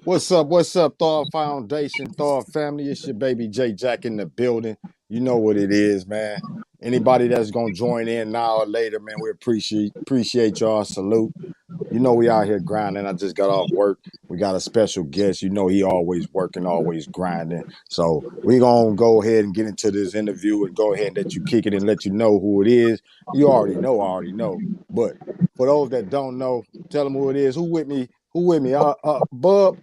What's up? What's up, Thawed Foundation, Thawed family? It's your baby J Jack in the building. You know what it is, man. Anybody that's gonna join in now or later, man, we appreciate y'all. Salute. You know we out here grinding. I just got off work. We got a special guest. You know he always working, always grinding. So we gonna go ahead and get into this interview and go ahead and let you kick it and let you know who it is. You already know, I already know. But for those that don't know, tell them who it is. Who with me? Who with me? Bub.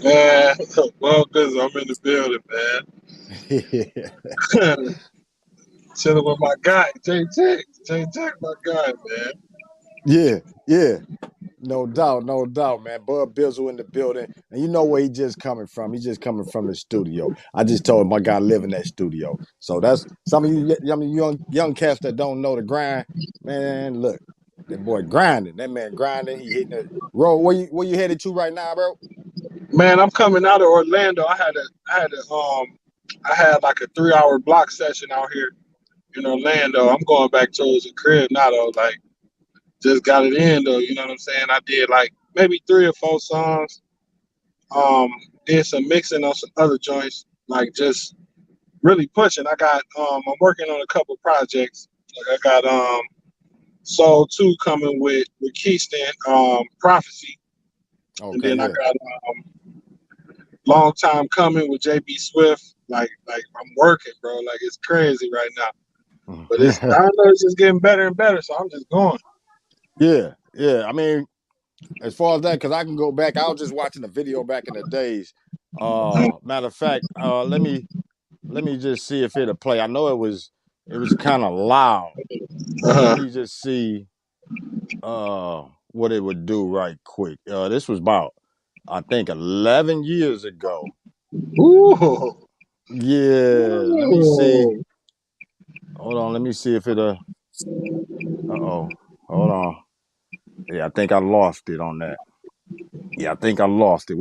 Man, well, because I'm in the building, man. Chilling with my guy, J Jack. J Jack, my guy, man. Yeah, yeah. No doubt, no doubt, man. Bub Bizzle in the building. And you know where he just coming from. He just coming from the studio. I just told him my guy live in that studio. So that's some of you young cats that don't know the grind. Man, look, that boy grinding. That man grinding. He hitting the road. Where you headed to right now, bro? Man, I'm coming out of Orlando. I had like a 3 hour block session out here in Orlando. I'm going back towards the crib now though. Like, just got it in though. You know what I'm saying? I did like maybe 3 or 4 songs. Um, did some mixing on some other joints. Like, just really pushing. I'm working on a couple projects. Like, I got Soul 2 coming with Keyston, Prophecy. And Okay, then I yeah. got Long Time Coming with JB Swift. Like I'm working, bro. Like, it's crazy right now. But I don't know, it's just getting better and better, so I'm just going. Yeah, yeah. I mean, as far as that, because I can go back. I was just watching the video back in the days. Matter of fact, let me just see if it'll play. I know it was kind of loud, but let Uh-huh. me just see what it would do right quick. This was about I think 11 years ago. Ooh. Yeah, let me see. Ooh. Hold on, let me see if it'll. Uh-oh. Hold on. Yeah, I think I lost it on that. Yeah, I think I lost it.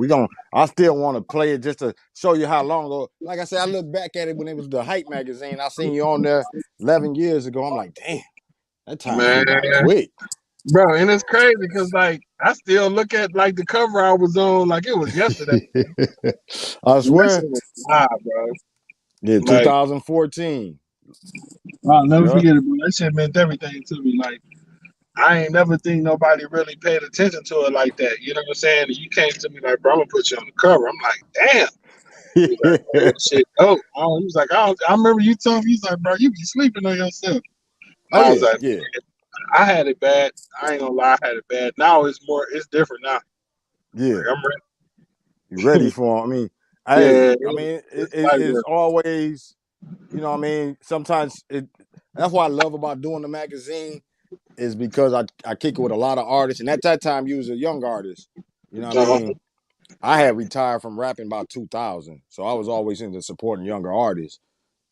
I still want to play it just to show you how long ago. Like I said, I look back at it when it was the Hype magazine. I seen you on there 11 years ago. I'm like, damn, that time flew by Man. quick. Bro, and it's crazy because like I still look at like the cover I was on like it was yesterday. I And that swear. shit was live, bro. Yeah, Like, 2014. I'll never Yep. forget it, bro. That shit meant everything to me. Like, I ain't never think nobody really paid attention to it like that. You know what I'm saying? And you came to me like, bro, I'm gonna put you on the cover. I'm like, damn. He's like, bro, your shit dope. He was like, I remember you told me, he's like, bro, you be sleeping on yourself. Oh I was yeah, like, yeah, I had it bad. I ain't gonna lie, I had it bad. Now it's different now. yeah. Like, I'm You ready ready. for 'em. I mean, hey, Yeah, I mean, it's light it's work. always, what I mean, sometimes that's what I love about doing the magazine is because I kick it with a lot of artists, and at that time you was a young artist. You know what I Uh-huh. mean? I had retired from rapping about 2000, so I was always into supporting younger artists.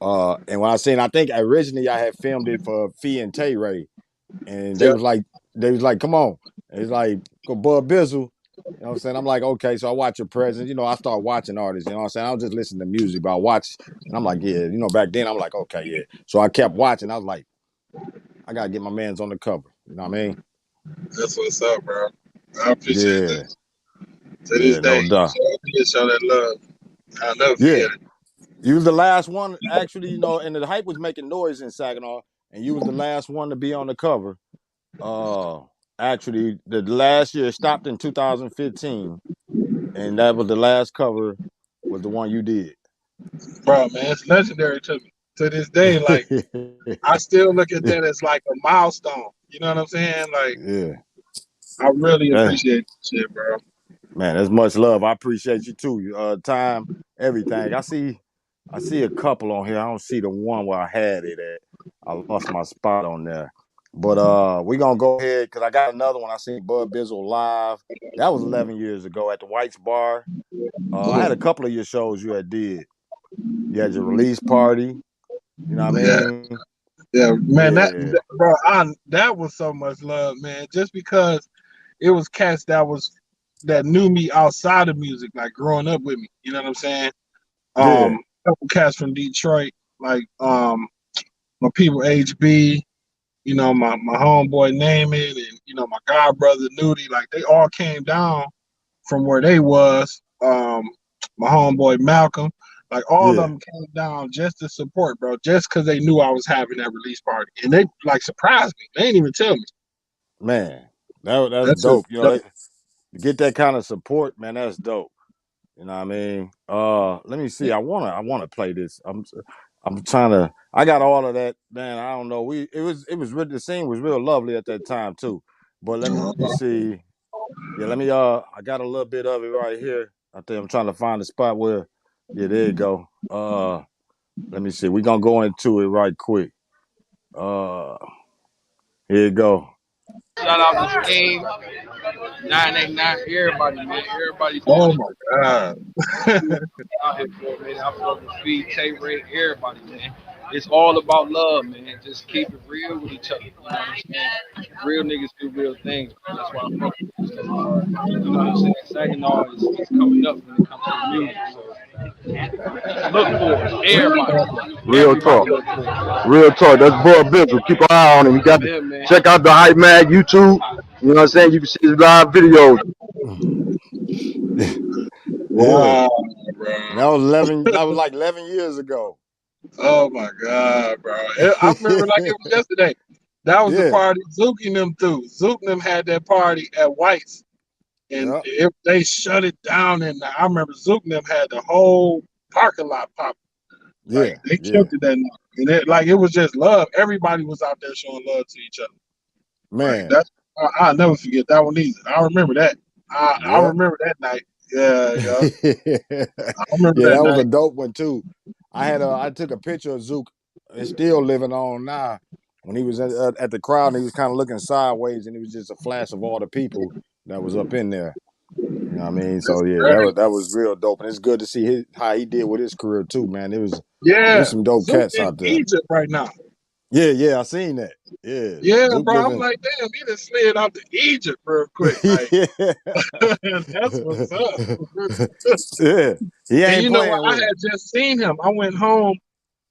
And when I seen, I think originally I had filmed it for Fee and Tay Ray, and Yeah, they was like, come on. It's like, go Bub Bizzle. You know what I'm saying? I'm like, okay, so I watch your presence. I start watching artists, you know what I'm saying? I don't just listen to music, but I watch, and I'm like, yeah, back then I'm like, okay, yeah. So I kept watching. I was like, I gotta get my man's on the cover. You know what I mean? that's what's up, bro. I appreciate Yeah, that. To this yeah, day, no doubt. show that love. I'll never Yeah. forget it. You was the last one, actually, and the hype was making noise in Saginaw, and you was the last one to be on the cover. Uh Actually, the last year it stopped in 2015, and that was the last cover was the one you did. Bro, man, it's legendary to me. To this day, like, I still look at that as like a milestone. You know what I'm saying? Like, Yeah. I really Yeah. appreciate this shit, bro. Man, that's much love. I appreciate you too. Time, everything. I see a couple on here. I don't see the one where I had it at. I lost my spot on there. But we gonna go ahead because I got another one. I seen Bub Bizzle live. That was 11 years ago at the White's Bar. I had a Mhm. couple of your shows you had did. You had your release party. You know what I Yeah, mean? yeah, man. Yeah. Bro, that was so much love, man. Just because it was cats that knew me outside of music, like growing up with me. You know what I'm saying? Yeah. Couple cats from Detroit, like my people HB, my homeboy Naaman, and my god brother Nudie, like they all came down from where they was. My homeboy Malcolm, like all of Yeah, them came down just to support, bro, just because they knew I was having that release party, and they like surprised me. They didn't even tell me. man, that's That's a dope. You know, to get that kind of support, man, that's dope. You know what I mean? Let me see. I wanna play this. I'm trying to. I got all of that, man. I don't know. It was really, the scene was real lovely at that time too. But let me see. Yeah, let me. I got a little bit of it right here. I think I'm trying to find a spot where. Yeah, there you go. Let me see. We're gonna go into it right quick. Uh, here you go. Shout out to Scheme, 989, everybody, man. Everybody doing oh it. my god. Out here for it, man. I'm fucking feed, Tay Ray, everybody, man. It's all about love, man. Just keep it real with each other. You know what I'm saying? Real niggas do real things, man. That's why I fuck with this stuff. You know what I'm saying? Saginaw is coming up when it comes to the music. So look for it. Everybody. Real Everybody talk. look for it. Real talk. That's Bub Bizzle. Keep an eye on him. You got to Yeah, man. check out the Hype Mag YouTube. You know what I'm saying? You can see his live videos. Yeah, Wow, and bro. that was 11. That was like 11 years ago. Oh my god, bro. I remember like it was yesterday. That was the Yeah, party Zook and them threw. Zook and them had that party at White's, and yeah, they shut it down. And I remember Zook and them had the whole parking lot pop. Like yeah, they yeah. killed it that night, and it was just love. Everybody was out there showing love to each other. Like Man, that's I'll never forget that one either. I remember that. I yeah. remember that night. Yeah, yeah. Yeah, I remember that that was a night. dope one too. I took a picture of Zook. It's still living on now. When he was at the crowd, and he was kind of looking sideways, and it was just a flash of all the people that was up in there. You know what I mean? That's So yeah, that was great. that was real dope, and it's good to see how he did with his career too, man. It was Yeah, some dope Zook cats in out there. Egypt right now. Yeah, yeah, I seen that. Yeah, Yeah, Zook bro. I'm living. like, damn, he just slid out to Egypt real quick. Like, Yeah, that's what's up. yeah. He And ain't you know what? playing I with him. had just seen him. I went home.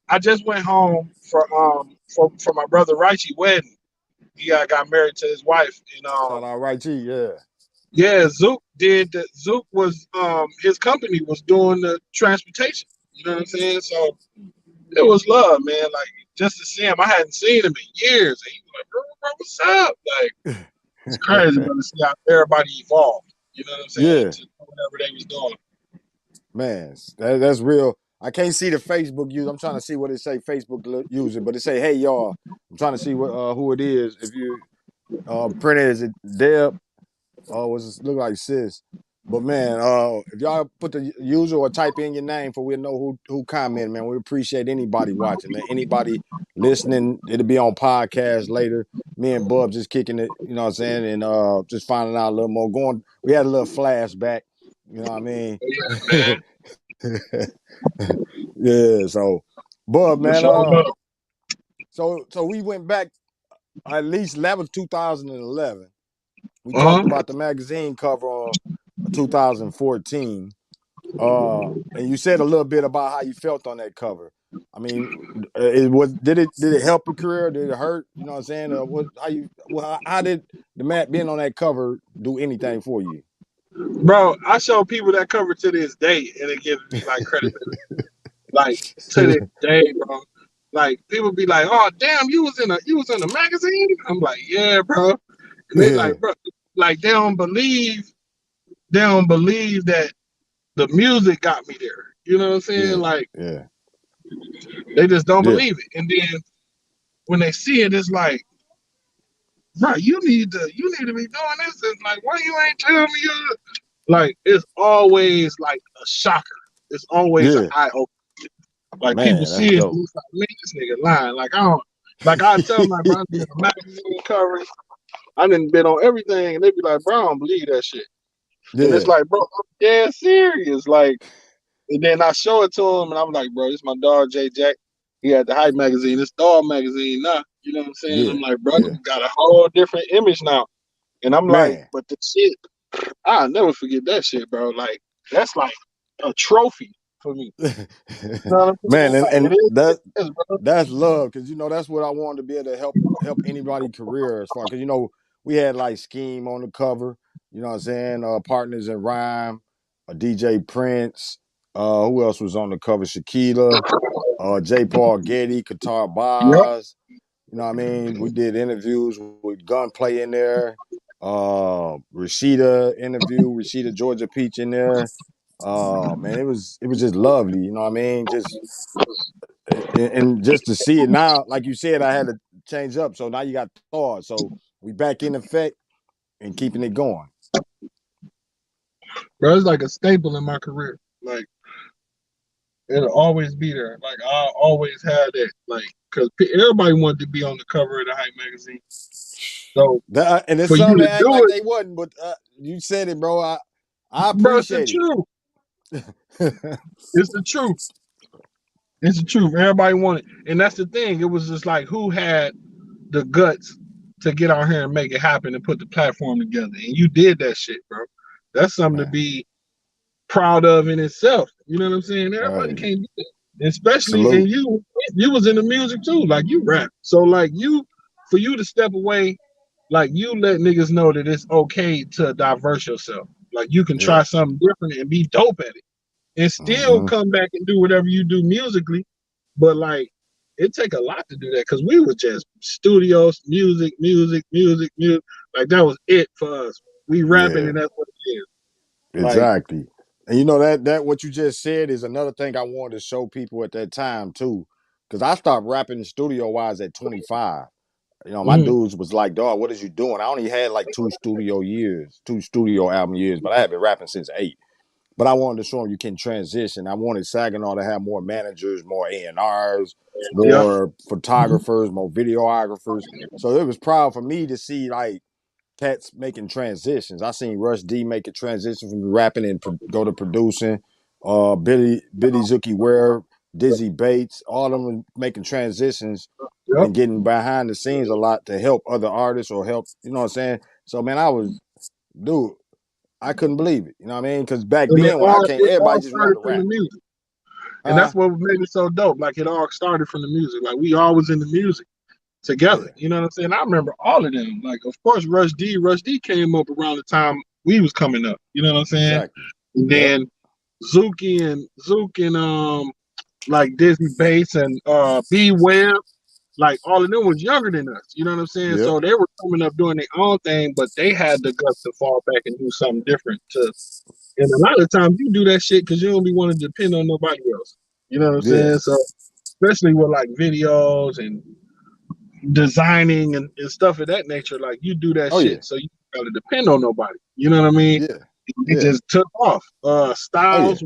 I just went home for my brother Richie wedding. He got married to his wife, and Shout out right G, yeah. yeah, Zook did. Zook was his company was doing the transportation. You know what I'm saying? So it was love, man. Like just to see him, I hadn't seen him in years, and he was like, bro, what's up? Like it's crazy, but to see how everybody evolved. You know what I'm saying? Yeah, To whatever they was doing. man, that's real. I can't see the Facebook user. I'm trying to see what it say Facebook user, but it say, "Hey y'all." I'm trying to see what who it is. If you print it, is it Deb? Was it look like sis? But man, if y'all put the user or type in your name for we'll know who commented, man. We appreciate anybody watching, man. Anybody listening, it'll be on podcast later. Me and Bub just kicking it, you know what I'm saying, and just finding out a little more. We had a little flashback, you know what I mean? Yeah, man. Yeah, so Bub, For man, sure enough. so we went back at least that was 2011. We talked Uh-huh. about the magazine cover of 2014. And you said a little bit about how you felt on that cover. I mean, did it help your career? Did it hurt? You know what I'm saying? How did the Matt being on that cover do anything for you? Bro, I show people that cover to this day, and it gives me like credibility. Like to this day, bro. Like people be like, "Oh, damn, you was in a magazine." I'm like, "Yeah, bro." And they Yeah, like, bro, like they don't believe that the music got me there. You know what I'm saying? yeah, Like yeah, they just don't yeah, believe it. And then when they see it, it's like, bro, you need to be doing this. And like, why you ain't telling me? Like it's always like a shocker. It's always an yeah. eye opener. Like people Man, that's see it, dope. and it's like, man, this nigga lying. Like I don't, like I tell them, like, bro, I did a magazine cover. I didn't bid on everything, and they be like, bro, I don't believe that shit. And it's Yeah, like, bro, I'm dead serious. Like, and then I show it to him, and I'm like, bro, this my dog J Jack. He had the Hype magazine. It's Thawed Magazine now. You know what I'm saying? I'm yeah, like, bro, yeah. you got a whole different image now. And I'm like, Man, but the shit, I'll never forget that shit, bro. Like, that's like a trophy for me. You know what I'm man, saying? and, Like, and it is, bro. that's love because that's what I wanted to be able to help anybody career as far because we had like Scheme on the cover. You know what I'm saying? Partners in Rhyme, DJ Prince. Who else was on the cover? Shakira, J. Paul Getty, Qatar Yep. Boz. You know what I mean? We did interviews with Gunplay in there. Rashida Georgia Peach in there. Man, it was just lovely. You know what I mean? Just and just to see it now, like you said, I had to change up. So now you got Thawed. So we back in effect and keeping it going. Bro, it's like a staple in my career. Like it'll always be there. Like I always had that. Like because everybody wanted to be on the cover of the Hype magazine. So And it's for you some to that act do like it, they wasn't, but you said it, bro. I bro, it's the appreciate truth. it. It's the truth. It's the truth. Everybody wanted, and that's the thing. It was just like who had the guts to get out here and make it happen and put the platform together, and you did that shit, bro. That's something to Man, be proud of in itself. You know what I'm saying? Everybody hey, can't do that, especially and salute. you was in the music too, like you rap. So like for you to step away, like you let niggas know that it's okay to diverse yourself. Like you can try Yeah. something different and be dope at it, and still Mm-hmm. come back and do whatever you do musically. But like it take a lot to do that because we was just studios, music, music, music, music. Like that was it for us. We rapping Yeah. and that's what it is. Like, Exactly. And you know that what you just said is another thing I wanted to show people at that time too. Cause I stopped rapping studio wise at 25. You know, my mhm, dudes was like, dog, what is you doing? I only had like 2 studio album years, but I had been rapping since 8. But I wanted to show them you can transition. I wanted Saginaw to have more managers, more A&Rs, yep, more photographers, more videographers. So it was proud for me to see like cats making transitions. I seen Rush D make a transition from rapping and go to producing. Billy Zuki Ware, Dizzy Bates, all of them making transitions yep. and getting behind the scenes a lot to help other artists or help, you know what I'm saying? So man, dude, I couldn't believe it. You know what I mean? Because back And then when I came, it everybody all just wanted started to from the rap. music. And Huh? that's what made it so dope. Like it all started from the music. Like we always in the music together. Yeah, You know what I'm saying? I remember all of them. Like of course Rush D came up around the time we was coming up. You know what I'm saying? exactly. And Yep. then Zook and like Disney Bass and B Web, like all of them was younger than us. You know what I'm saying? Yep. So they were coming up doing their own thing, but they had the guts to fall back and do something different to. And a lot of times you do that shit because you don't be wanting to depend on nobody else. You know what I'm Yeah. saying? So especially with like videos and designing and stuff of that nature, like you do that Oh yeah. shit so you gotta depend on nobody. You know what I mean? Yeah. It Yeah. just took off. Oh yeah. Styles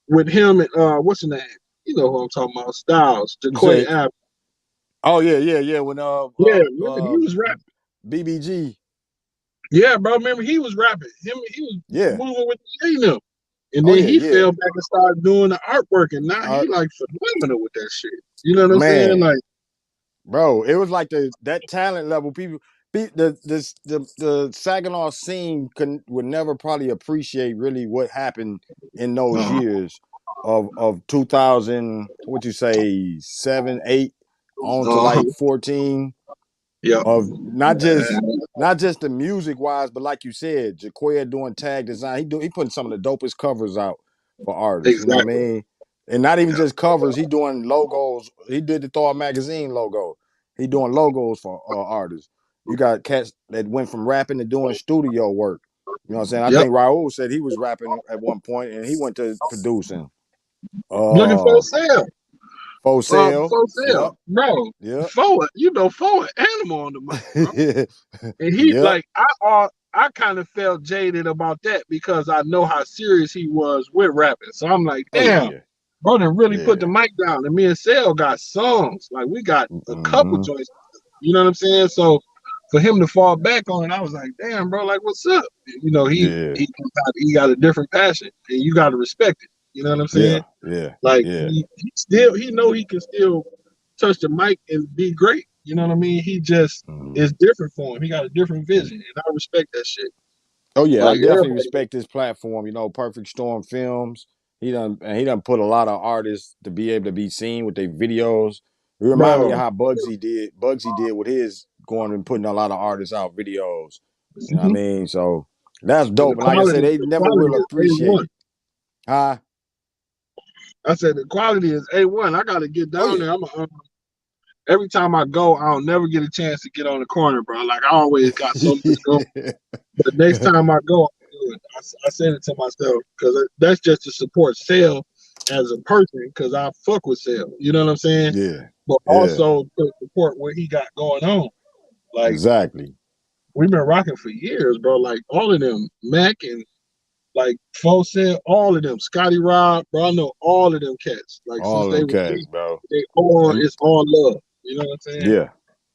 with him and what's his name? You know who I'm talking about? Styles, You Jacoy say, Abbott. oh yeah, yeah, yeah. When Yeah, remember he was rapping. BBG. Yeah, bro. Remember he was rapping. He was Yeah. moving with the and Oh then yeah, he yeah. fell back and started doing the artwork, and now Uh he like phenomenal with that shit. You know what I'm saying? man, Like, bro, it was like that talent level. The Saginaw scene would never probably appreciate really what happened in those uh, years of 2000. What you say, 7, 8, on to uh, like 14, yep, of not just the music wise, but like you said, Jaquia doing tag design. He putting some of the dopest covers out for artists. You know what I exactly. mean? And not even just covers. He doing logos. He did the Thawed Magazine logo. He doing logos for artists. You got cats that went from rapping to doing studio work. You know what I'm saying? I Yep. think Raul said he was rapping at one point and he went to producing. Looking for Uh, sale. For Sale. For Yep. sale, bro. Yep. Forward animal on the mic, bro. And he Yep. like I kind of felt jaded about that because I know how serious he was with rapping. So I'm like, Oh yeah, damn, yeah. bro, done really put the Yeah. mic down. And me and Sale got songs. Like we got a couple Mm-hmm. joints. You know what I'm saying? So for him to fall back on it, I was like, damn, bro, like what's up? You know, Yeah. he got a different passion, and you got to respect it. You know what I'm saying? Yeah. Yeah. Like Yeah. he know he can still touch the mic and be great. You know what I mean? He just Mm-hmm. is different for him. He got a different vision, and I respect that shit. Oh yeah, I Like definitely everybody, respect this platform. You know, Perfect Storm Films. He done put a lot of artists to be able to be seen with their videos. It remind me bro. of how Bugsy did. Bugsy did with his going and putting a lot of artists out videos. You know what I mean? So that's And the dope. And like I said, quality, they the never quality will is appreciate A1. it. Huh? I said the quality is A1. I gotta get Oh down yeah. there. Every time I go, I don't never get a chance to get on the corner, bro. Like I always got so much going. The next time I go, I'll do it. I said it to myself because that's just to support Sale as a person because I fuck with Sale. You know what I'm saying? Yeah. But Yeah. also to support what he got going on. Like Exactly. we've been rocking for years, bro. Like all of them, Mac and like Fo Sale, all of them, Scotty Rob, bro. I know all of them cats. Like since All they them were cats, kids, bro. they all And it's all love. You know what I'm saying? yeah.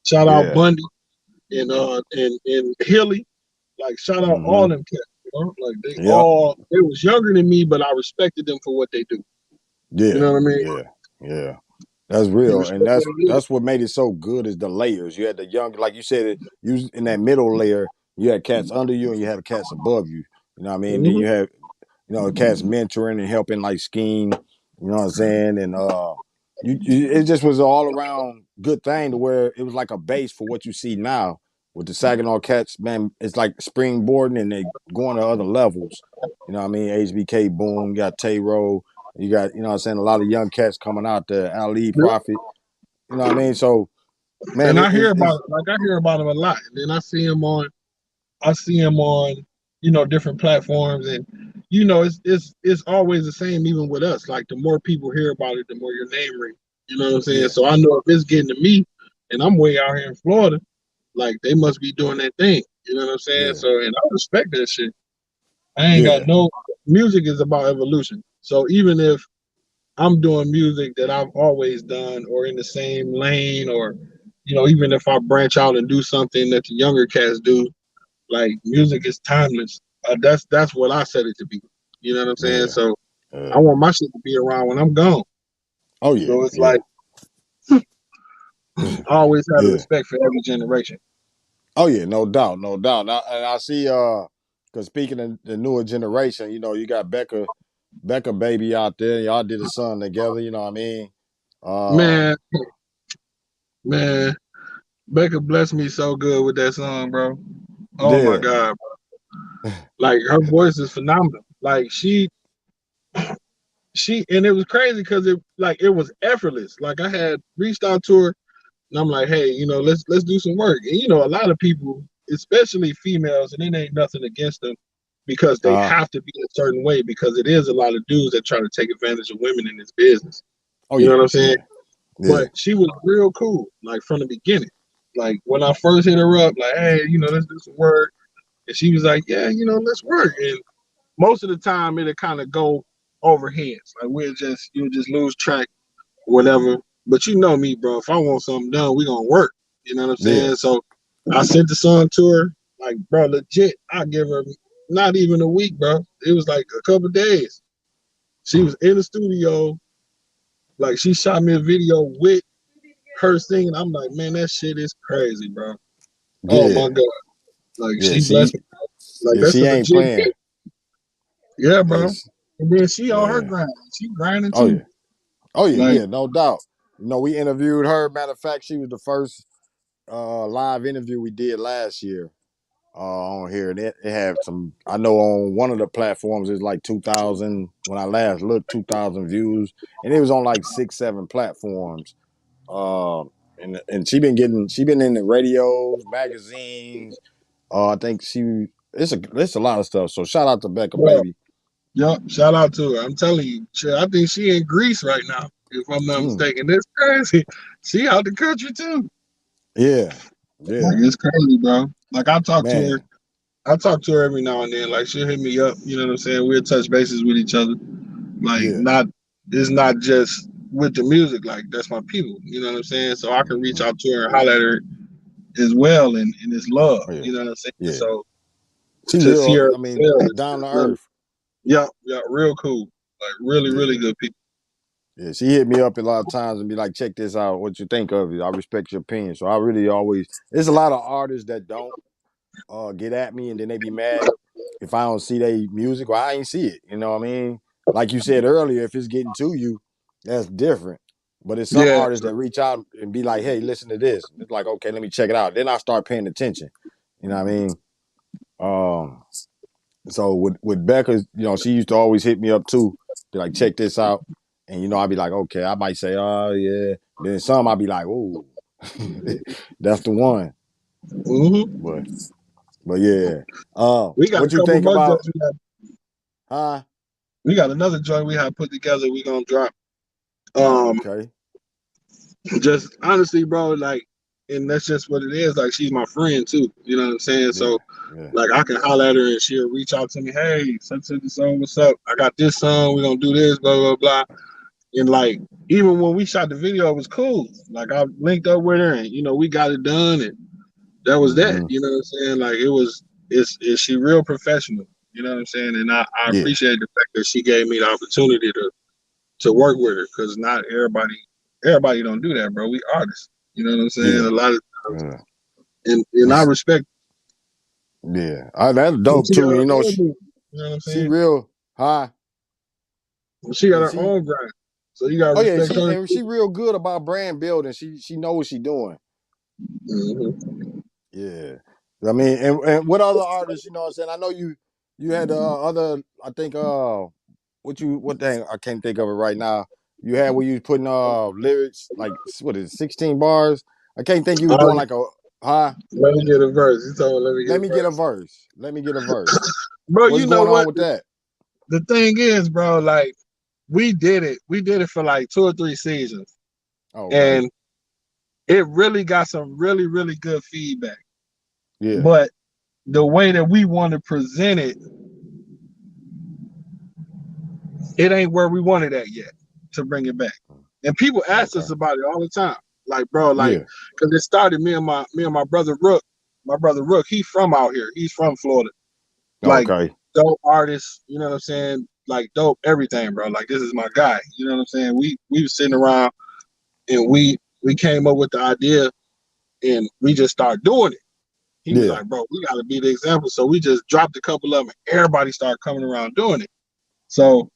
Shout out Yeah. Bundy and Hilly. Like shout out all Mm-hmm. them cats, you know? Like Yep. they was younger than me, but I respected them for what they do. You Yeah. know what I mean? Yeah. Yeah. That's You real, and respect what it is. that's what made it so good is the layers. You had the young, like you said, you in that middle layer. You had cats under you, and you had cats above you. You know what I mean? Then Mm-hmm. you have, cats mentoring and helping, like scheme. You know what I'm saying? And it just was an all around good thing to where it was like a base for what you see now with the Saginaw cats. Man, it's like springboarding and they going to other levels. You know what I mean? HBK Boom, you got Tay Rowe, you got, what I'm saying, a lot of young cats coming out there, Ali Prophet. You know what I mean? So, man, And it I hear is about it, like I hear about him a lot. And then I see him on, different platforms, and it's always the same, even with us. Like the more people hear about it, the more your name rings. You know what I'm saying? yeah, So I know if it's getting to me, and I'm way out here in Florida, like they must be doing that thing. You know what I'm saying? yeah, So and I respect that shit. I ain't got yeah, no music is about evolution. So even if I'm doing music that I've always done or in the same lane or even if I branch out and do something that the younger cats do, like music is timeless. That's what I said it to be. You know what I'm saying? yeah, So I yeah. want my shit to be around when I'm gone. Oh yeah, So it's yeah, like I always have a yeah. respect for every generation. Oh yeah, no doubt, no doubt. And I see, because speaking of the newer generation, you got Becca baby out there. Y'all did a song together. You know what I mean? Uh, Man, man, Becca blessed me so good with that song, bro. Oh my yeah, God. Like her voice is phenomenal. Like she and it was crazy because it was effortless. Like I had reached out to her and I'm like, hey, let's do some work. And a lot of people, especially females, and it ain't nothing against them because they uh, have to be a certain way because it is a lot of dudes that try to take advantage of women in this business. oh You know yeah, what I'm saying? yeah, yeah, But she was real cool, like from the beginning. Like when I first hit her up, like, hey, let's do some work. And she was like, yeah, let's work. And most of the time it'll kind of go over heads. Like you'll just lose track, whatever. But you know me, bro. If I want something done, we gonna work. You know what I'm yeah, saying? So I sent the song to her, like, bro, legit. I give her not even a week, bro. It was like a couple days. She was in the studio, like she shot me a video with her singing. I'm like, man, that shit is crazy, bro. Oh my yeah, god, like yeah. she blessed me. Like Yeah, that's she a ain't legit playing. hit. Yeah, bro. Yes, And then she on her yeah. grind. She grinding Oh too. yeah. Oh yeah, Like, yeah, no doubt. We interviewed her. Matter of fact, she was the first live interview we did last year on here, and it had some. I know on one of the platforms it's like 2,000. When I last looked, 2,000 views, and it was on like 6, 7 platforms. Uh, and she been in the radios, magazines. I think it's a lot of stuff. So shout out to Becca, bro, baby. yup, shout out to her. I'm telling you, shit, I think she in Greece right now, if I'm not Mm, mistaken. That's crazy. She out the country too. yeah, Like yeah, it's crazy, bro. Like man. I talk to her every now and then. Like she'll hit me up, you know what I'm saying? We'll touch bases with each other. Like Yeah. it's not just with the music, like that's my people, you know what I'm saying? So I can reach Mhm. out to her and holler at her as well and it's love, Oh yeah, you know what I'm saying? yeah. So She to see real. her I mean, excel down is to nothing. earth. Yeah, yeah, real cool. Like really, really Yeah, good people. yeah. She hit me up a lot of times and be like, "Check this out. What you think of it? I respect your opinion." So I really always. There's a lot of artists that don't get at me, and then they be mad if I don't see their music or I ain't see it. You know what I mean? Like you said earlier, if it's getting to you, that's different. But it's some Yeah, artists that reach out and be like, "Hey, listen to this." It's like, okay, let me check it out. Then I start paying attention. You know what I mean? So with Becca, she used to always hit me up too, be like, check this out. And I'd be like, okay, I might say, oh yeah. Then some I'd be like, oh, that's the one. Mm-hmm. But yeah. We got a What you couple think more about joints. huh? We got another joint we have put together. We gonna drop. Oh, Um, okay. just honestly, bro, like, and that's just what it is. Like, she's my friend too. You know what I'm saying? Yeah, So, yeah. like, I can holler at her and she'll reach out to me. Hey, such and song, what's up? I got this song. We're gonna do this. Blah blah blah. And like, even when we shot the video, it was cool. Like, I linked up with her, and we got it done, and that was that. Mm-hmm. You know what I'm saying? Like, it was. Is she real professional? You know what I'm saying? And I Yeah, appreciate the fact that she gave me the opportunity to work with her, because not everybody don't do that, bro. We artists. You know what I'm saying? yeah, A lot of times, yeah. and I respect. Yeah. That's And dope she got too. her own move, you know what I'm She saying? real huh? She got Yeah, her she own grind, so you gotta oh yeah, respect she her. and she real good about brand building. She know what she doing. Mm-hmm. Yeah. I mean, and what other artists, what I'm saying? I know you had other, I think what thing I can't think of it right now. You had where you was putting lyrics like what is it, 16 bars? I can't think you was doing like a huh? Let me get a verse. You told me let me get Let a me get a verse, verse. Let me get a verse. bro. What's You know going on what? with that? The thing is, bro. Like, we did it. We did it for like 2 or 3 seasons, Oh, okay. and it really got some really really good feedback. Yeah. But the way that we want to present it, it ain't where we wanted at yet to bring it back. And people ask Okay. us about it all the time. Like, bro, like, Yeah. because it started me and my brother Rook. My brother Rook, he's from out here. He's from Florida. Like, Okay. dope artist, you know what I'm saying? Like, dope everything, bro. Like, this is my guy. You know what I'm saying? We was sitting around, and we came up with the idea, and we just started doing it. He was Yeah. like, bro, we gotta be the example. So we just dropped a couple of them, and everybody started coming around doing it. So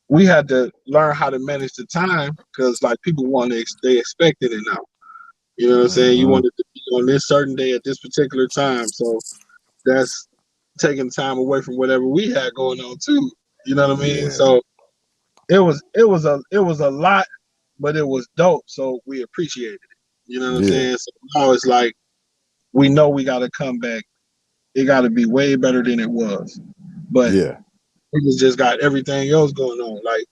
we had to learn how to manage the time, because like, people they expected it now. You know what I'm saying? You Mm-hmm. wanted to be on this certain day at this particular time. So that's taking time away from whatever we had going on too. You know what I mean? Yeah. So it was a lot, but it was dope. So we appreciated it. You know what I'm Yeah. saying? So now it's like, we know we gotta come back. It gotta be way better than it was. But Yeah. we just got everything else going on. Like,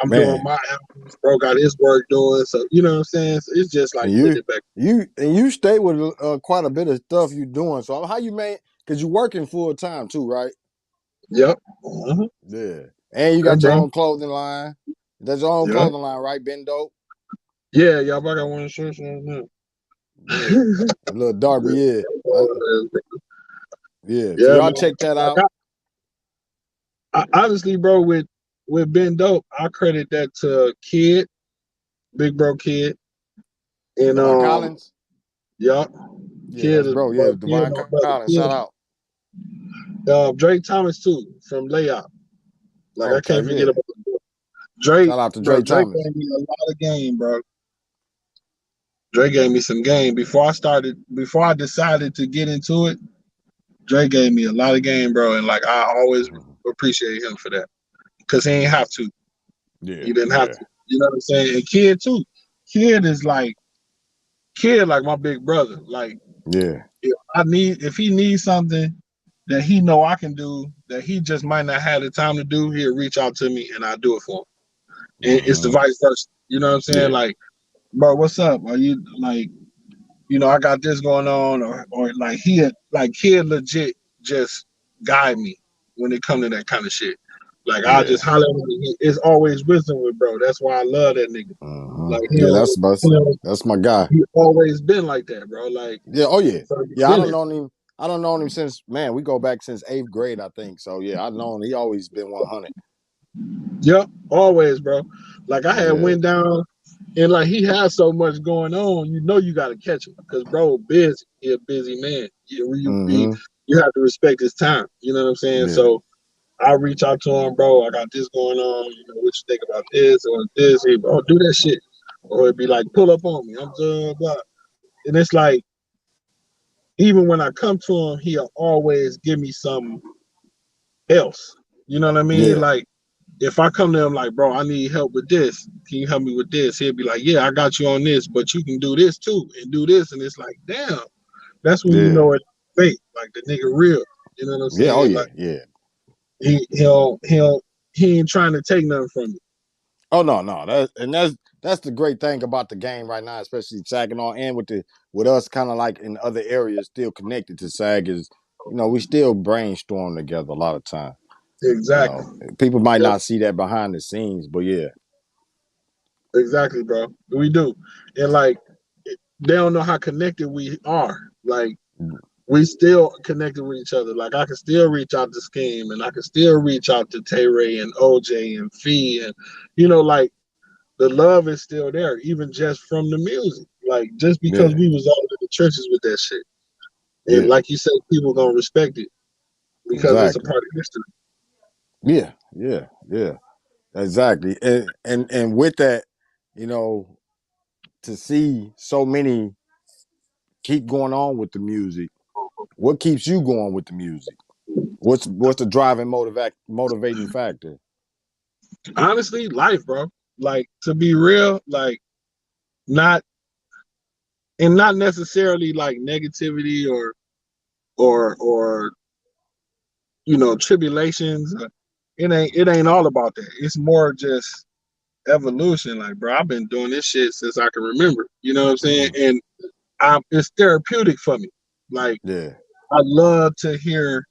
I'm doing Man. my albums, bro got his work doing. So you know what I'm saying? So it's just like And putting you it back. you stay with quite a bit of stuff you doing. So how you because you working full time too, right? Yep. Uh-huh. Yeah. And you Yeah, got your bro. own clothing line. That's your own Yeah. clothing line, right? Ben Dope? Yeah, y'all. I got one shirt on now. Yeah. A little Darby, yeah. Yeah. So Yeah, y'all man. check that Like, out. honestly, bro, with Ben Dope, I credit that to Kid, Big Bro Kid, and Collins? yeah, Yeah, Kid that's is bro. Yeah, Kid, Divine my brother. Collins. Shout Kid, out. Drake Thomas too, from Layout. Like, I Okay, can't forget yeah. about Drake, Shout out to bro. Dre Drake Thomas. gave me a lot of game, bro. Drake gave me some game before I decided to get into it. Drake gave me a lot of game, bro, and like, I always Mhm. appreciate him for that, because he ain't have to. He Yeah, didn't have yeah, to. You know what I'm saying? And Kid too. Kid is like Kid, like my big brother. Like, yeah. if he needs something that he know I can do, that he just might not have the time to do, he'll reach out to me and I'll do it for him. And it's the Hmm. vice versa. You know what I'm saying? Yeah, Like, bro, what's up? Are you like, I got this going on, or like, Kid legit just guide me when it come to that kind of shit. Like, I'll just yeah. holler at him. It's always wisdom with bro. That's why I love that nigga. Hmm. Like, Yeah, that's my guy. he always been like that, bro. Like, Yeah, oh yeah. from the Yeah, beginning. I don't know him since man, we go back since 8th grade, I think. So yeah, I've known he always been 100. Yep, always, bro. Like, I had Yeah. went down, and like, he has so much going on. You got to catch him, because bro, busy. He a busy man. Hmm. You have to respect his time. You know what I'm saying? Yeah. So I reach out to him, bro. I got this going on. What you think about this or this? Hey, bro, do that shit. Or it'd be like, pull up on me. I'm blah blah. And it's like, even when I come to him, he'll always give me something else. You know what I mean? Yeah, Like if I come to him like, bro, I need help with this. Can you help me with this? He'll be like, yeah, I got you on this, but you can do this too and do this. And it's like, damn, that's when you yeah, know it's fake, like the nigga real. You know what I'm yeah. Oh saying? yeah, Like yeah. he ain't trying to take nothing from me. Oh no, no. That's the great thing about the game right now, especially Saginaw and with us kind of like in other areas still connected to Sag is, we still brainstorm together a lot of time. Exactly. People might Yep. not see that behind the scenes, but yeah, Exactly, bro. We do. And like they don't know how connected we are. Like we still connected with each other. Like I can still reach out to Scheme and I can still reach out to Tay Ray and OJ and Fee and like the love is still there, even just from the music. Like just because yeah, we was all in the trenches with that shit. And yeah, like you said, people gonna respect it because it's a exactly. part of history. Yeah, yeah, yeah, exactly. And with that, you know, to see so many keep going on with the music, what keeps you going with the music? What's the driving motivating factor? Honestly, life, bro. Like to be real, like not and not necessarily like negativity or tribulations. It ain't all about that. It's more just evolution. Like, bro, I've been doing this shit since I can remember. You know what I'm saying? Mm, And it's therapeutic for me. Like, yeah, I love to hear.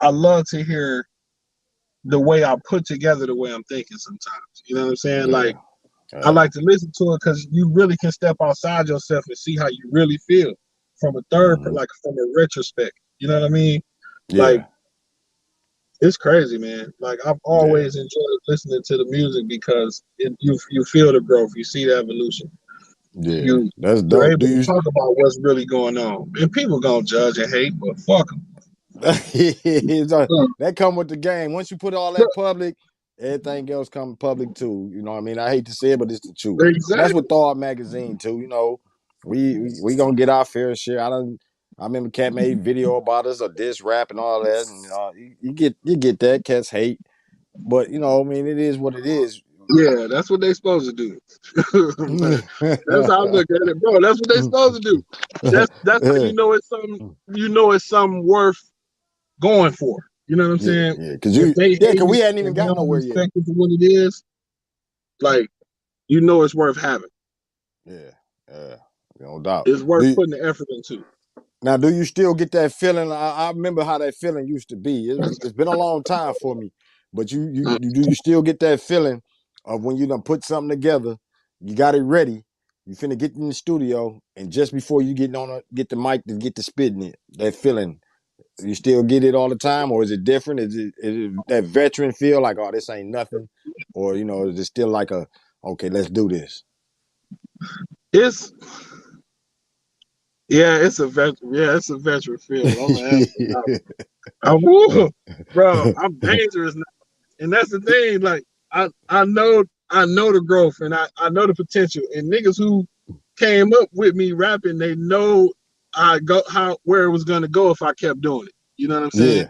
I love to hear the way I put together the way I'm thinking. Sometimes, you know what I'm saying? yeah, Like, I yeah, like to listen to it because you really can step outside yourself and see how you really feel from a mm-hmm, like from a retrospect. You know what I mean? Like yeah, it's crazy, man. Like I've yeah, always enjoyed listening to the music because you feel the growth, you see the evolution, yeah. you That's you're dope. able Do to you? talk about what's really going on, and people gonna judge and hate, but fuck them. That come with the game. Once you put all that public, everything else come public too. You know what I mean? I hate to say it, but it's the truth. And that's Exactly. what Thawed Magazine too. We gonna get our fair share. I remember Cat made video about us or diss rap and all that. And you get that. Cats hate. But I mean, it is what it is. Yeah, that's what they supposed to do. That's how I look at it, bro. That's what they supposed to do. That's how yeah, it's something worth going for. You know what I'm saying? yeah. Cause If they hate cause we it hadn't even and they got don't nowhere yet. respect it for what it is, like it's worth having. Yeah, no doubt. It's worth putting the effort into. Now, do you still get that feeling? I remember how that feeling used to be. It's been a long time for me, but do you still get that feeling of when you done put something together, you got it ready, you finna get in the studio, and just before you get the mic to get to spitting it, that feeling, you still get it all the time, or is it different? Is it that veteran feel like, oh, this ain't nothing, or is it still like okay, let's do this? It's it's a veteran field. I'm gonna answer that one. Bro, I'm dangerous now. And that's the thing. Like I know the growth and I know the potential. And niggas who came up with me rapping, they know I go where it was gonna go if I kept doing it. You know what I'm saying? Yeah,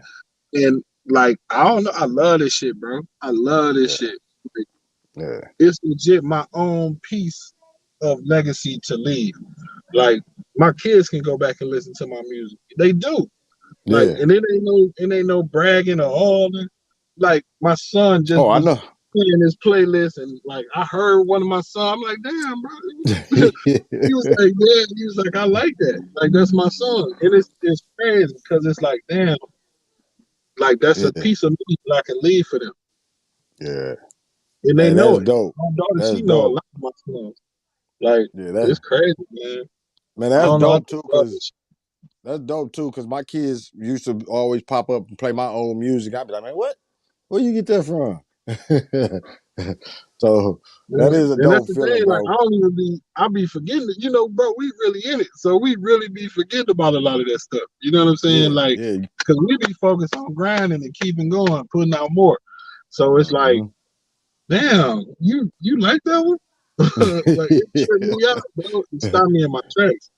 And like I don't know, I love this shit, bro. I love this yeah, shit. Like, yeah, it's legit my own piece of legacy to leave. Like my kids can go back and listen to my music. They do. Like, yeah. and it ain't no bragging or all that. Like my son just Oh, I was know. playing his playlist, and like I heard one of my sons. I'm like, damn, bro. He was like, yeah. He was like, I like that. Like that's my son, and it's crazy because it's like, damn, like that's a Yeah, piece of me that I can leave for them, yeah. and they Hey, know that's it. dope. My daughter, That's she know a dope. lot of my sons. Like Yeah, it's crazy, man. I that's don't know. I dope just too, love cause this. that's dope too, cause my kids used to always pop up and play my old music. I'd be like, man, what? Where you get that from? So that is a And that's dope the feeling, thing, like bro. I don't even be I be forgetting it. Bro, we really in it. So we really be forgetting about a lot of that stuff. You know what I'm saying? Yeah, Like, yeah. cause we be focused on grinding and keeping going, putting out more. So it's like, Mm-hmm. damn, you like that one? Like it tripped me out, bro. It stopped me in my tracks.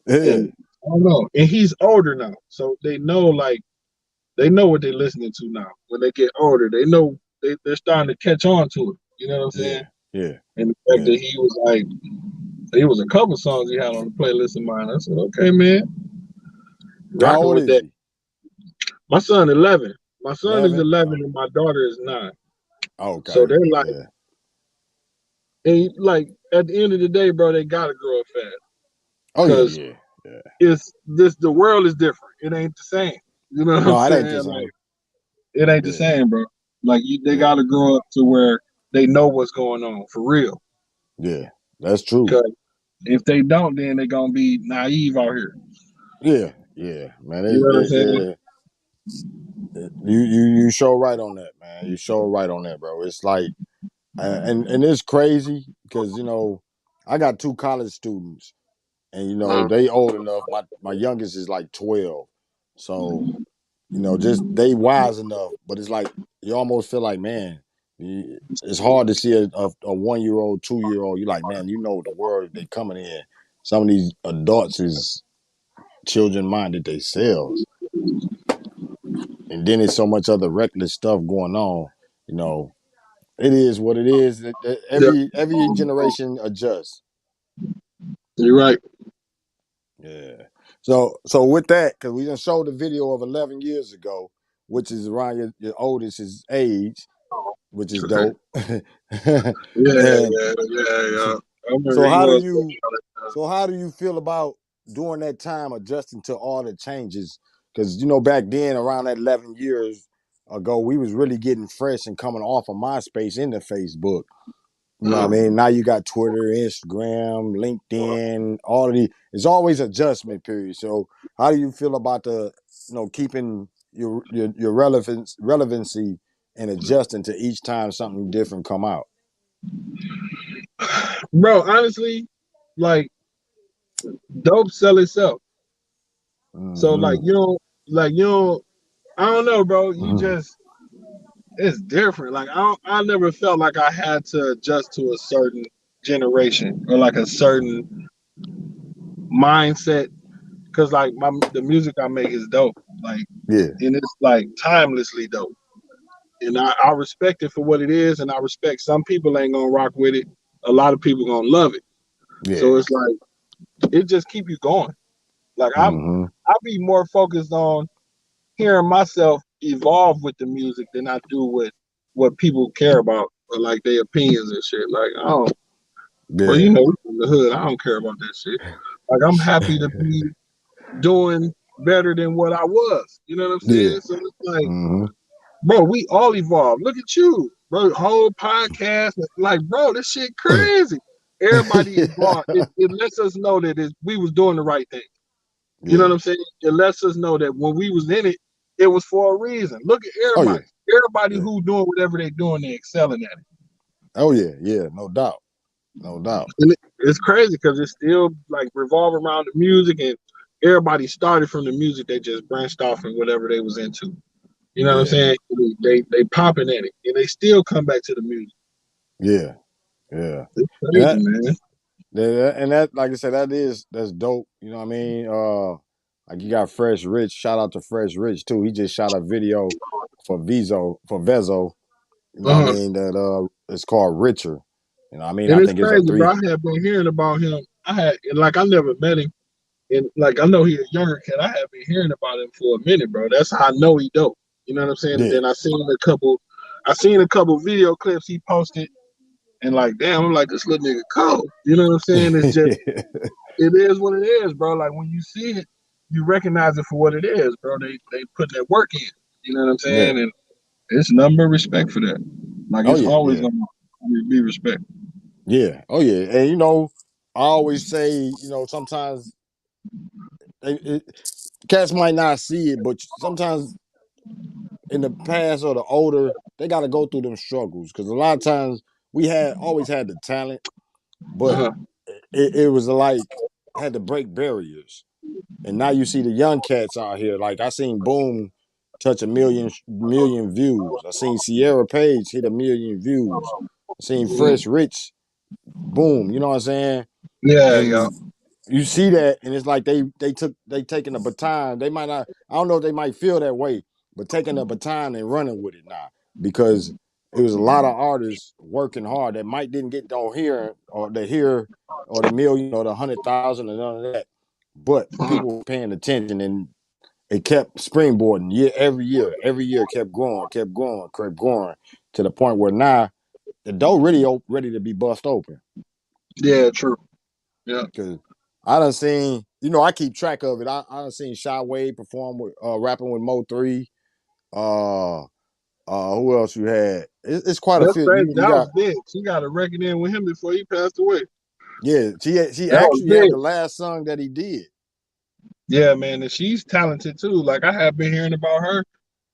Yeah, And I don't know. And he's older now, so they know what they're listening to now. When they get older, they know they're starting to catch on to it. You know what I'm saying? Yeah, yeah, And the fact yeah. that he was a couple songs he had on the playlist of mine. I said, okay, man, How rocking old with is that. he? My son 11. My son is 11? 11 Oh, and my daughter is 9. So okay. they're like, Yeah. and like at the end of the day, bro, they gotta grow up fast Oh yeah, because yeah, yeah. it's this the world is different. It ain't the same. You know what I'm No, it ain't saying? the Like same. it ain't the Yeah, same, bro. Like they yeah, gotta grow up to where they know what's going on for real. yeah. That's true. Because if they don't, then they're gonna be naive out here. Yeah, yeah, man. You know what I'm saying? You show right on that, man. You show right on that, bro. It's like, and it's crazy because I got two college students, and they old enough. My youngest is like 12, so just they wise enough. But it's like you almost feel like, man, it's hard to see a 1 year old, 2 year old. You're like, man, the world they coming in. Some of these adults is children minded themselves, and then there's so much other reckless stuff going on. You know, it is what it is. Yeah, Every generation adjusts. you're right. Yeah. So with that, because we just showed the video of 11 years ago, which is around your oldest's age, which is Okay. dope. Yeah, And yeah. I remember so he how do was. you so how do you feel about during that time adjusting to all the changes? Because back then, around that 11 years ago, we was really getting fresh and coming off of MySpace into Facebook. You know what I Uh, mean? Now you got Twitter, Instagram, LinkedIn, all of these. It's always adjustment period. So how do you feel about keeping your relevancy and adjusting to each time something different come out? bro, honestly, like dope sell itself. So Mm-hmm. you don't. I don't know, bro. You Mm-hmm. just it's different. Like I never felt like I had to adjust to a certain generation or like a certain mindset because like the music I make is dope. Like Yeah, and it's like timelessly dope. And I respect it for what it is, and I respect some people ain't gonna rock with it. A lot of people gonna love it. So yeah. it's like it just keep you going. Like Mm-hmm. I be more focused on hearing myself evolve with the music than I do with what people care about or like their opinions and shit. Like I don't, bro, Yeah. we from the hood. I don't care about that shit. Like I'm happy to be doing better than what I was. You know what I'm Yeah. saying? So it's like Mm-hmm. bro, we all evolve. Look at you, bro. Whole podcast, like, bro, this shit crazy. Everybody evolved. It lets us know that we was doing the right thing. You know what Yeah. I'm saying? It lets us know that when we was in it, it was for a reason. Look at Oh yeah. everybody. Everybody Yeah. who doing whatever they doing, they excelling at it. Oh yeah. Yeah. No doubt. No doubt. And it's crazy because it's still like revolve around the music, and everybody started from the music. They just branched off in whatever they was into. You know what I'm Yeah. saying? They popping at it, and they still come back to the music. Yeah. Yeah. It's And crazy, that man. like I said, that's dope. You know what I mean? Like you got Fresh Rich. Shout out to Fresh Rich too. He just shot a video for Vezo. You know what I Uh-huh. mean? That it's called Richer. You know what I mean? And I it's think it's a crazy, bro. three. I had been hearing about him. I never met him, and like I know he a younger kid. I have been hearing about him for a minute, bro. That's how I know he dope. You know what I'm saying? And Yeah. then I seen a couple video clips he posted, and like, damn, I'm like this little nigga cold. You know what I'm saying? It's just it is what it is, bro. Like when you see it, you recognize it for what it is, bro. They put that work in. You know what I'm Yeah. saying? And it's number respect for that. Like Oh it's yeah, always yeah. gonna be respect. Yeah. Oh yeah. And I always say, sometimes cats might not see it, but sometimes in the past or the older, they got to go through them struggles because a lot of times we had always had the talent, but Uh-huh. it was like had to break barriers. And now you see the young cats out here. Like I seen Boom touch a million views. I seen Sierra Page hit 1 million views. I seen Mhm. Fresh Rich boom. You know what I'm saying? Yeah, yeah. And you see that, and it's like they taking a baton. They might not. I don't know if they might feel that way, but taking a baton and running with it now because it was a lot of artists working hard that might didn't get on here or the here or the million or the 100,000 and none of that, but Mhm. people were paying attention and it kept springboarding every year kept growing, kept growing to the point where now the door really ready to be bust open. Yeah, true. Yeah. Cause I done seen, I keep track of it. I done seen Shy Wade perform with rapping with Mo3. Uh who else you had? It's quite a That's few. crazy. You That was got big. She got a record in with him before he passed away. yeah, she That was actually had big. the last song that he did. Yeah, man, and she's talented too. Like I have been hearing about her